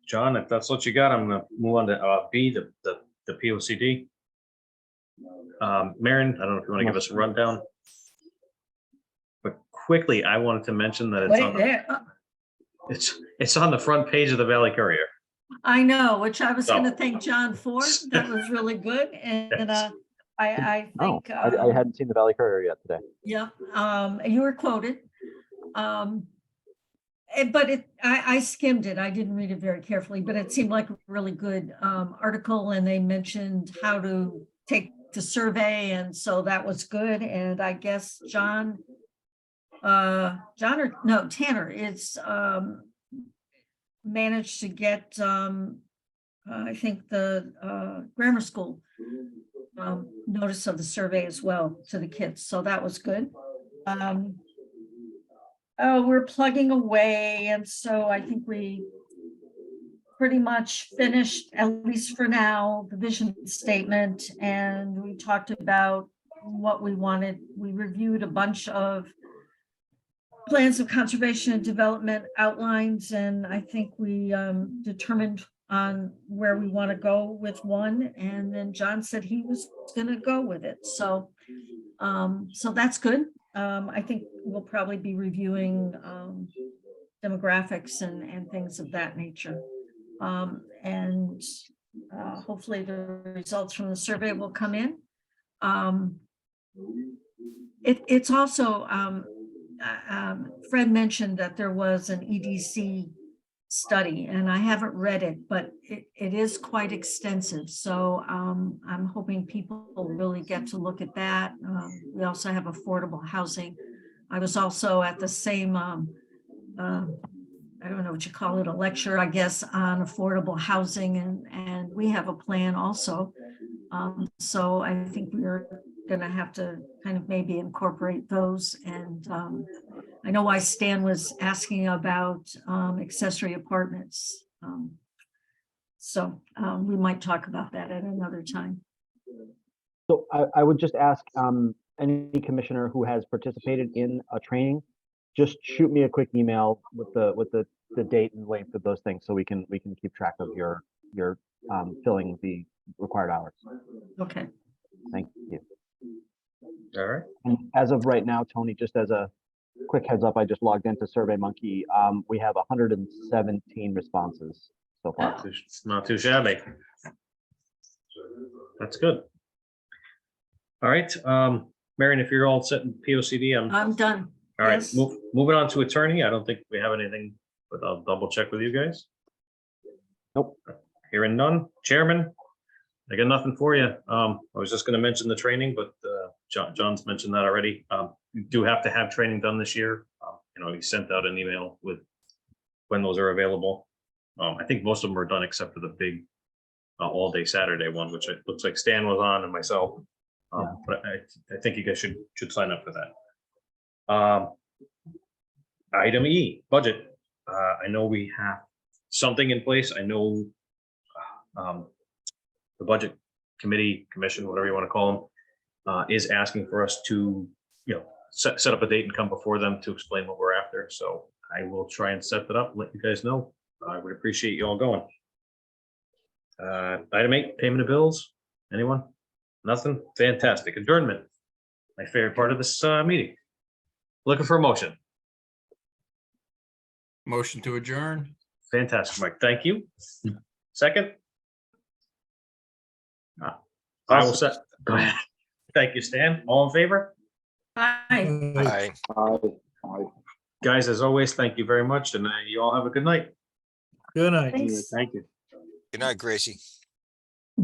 John, if that's what you got, I'm going to move on to B, the POCD. Maren, I don't know if you want to give us a rundown. But quickly, I wanted to mention that it's on the front page of the Valley Courier. I know, which I was going to thank John for. That was really good. And I think I hadn't seen the Valley Courier yet today. Yeah, you were quoted. But I skimmed it. I didn't read it very carefully, but it seemed like a really good article, and they mentioned how to take the survey, and so that was good. And I guess Tanner is managed to get I think the grammar school notice of the survey as well to the kids, so that was good. We're plugging away, and so I think we pretty much finished, at least for now, the vision statement, and we talked about what we wanted. We reviewed a bunch of plans of conservation and development outlines, and I think we determined on where we want to go with one, and then John said he was going to go with it. So that's good. I think we'll probably be reviewing demographics and things of that nature. And hopefully the results from the survey will come in. It's also, Fred mentioned that there was an EDC study, and I haven't read it, but it is quite extensive. So I'm hoping people will really get to look at that. We also have affordable housing. I was also at the same, I don't know what you call it, a lecture, I guess, on affordable housing, and we have a plan also. So I think we're gonna have to kind of maybe incorporate those. And I know why Stan was asking about accessory apartments. So we might talk about that at another time. So I would just ask any commissioner who has participated in a training, just shoot me a quick email with the date and length of those things, so we can keep track of your filling the required hours. Okay. Thank you. All right. And as of right now, Tony, just as a quick heads up, I just logged into SurveyMonkey. We have 117 responses so far. It's not too shabby. That's good. All right, Marion, if you're all set in POCD, I'm done. all right, Yes. moving on to attorney. I don't think we have anything, but I'll double check with you guys. Nope. Hearing none. Chairman, I got nothing for you. I was just gonna mention the training, but John's mentioned that already. You do have to have training done this year. You know, he sent out an email with when those are available. I think most of them are done except for the big all-day Saturday one, which it looks like Stan was on and myself. But I think you guys should sign up for that. Item E, budget. I know we have something in place. I know the budget committee, commission, whatever you want to call them, is asking for us to, set up a date and come before them to explain what we're after. So I will try and set that up, let you guys know. I would appreciate you all going. Item 8, payment of bills. Anyone? Nothing? Fantastic. Adjournment. My favorite part of this meeting. Looking for a motion. Motion to adjourn. Fantastic, Mike. Thank you. Second? I will set. Thank you, Stan. All in favor? Hi. Aye. Guys, as always, thank you very much, and you all have a good night. Good night. Thanks. Thank you. Good night, Gracie.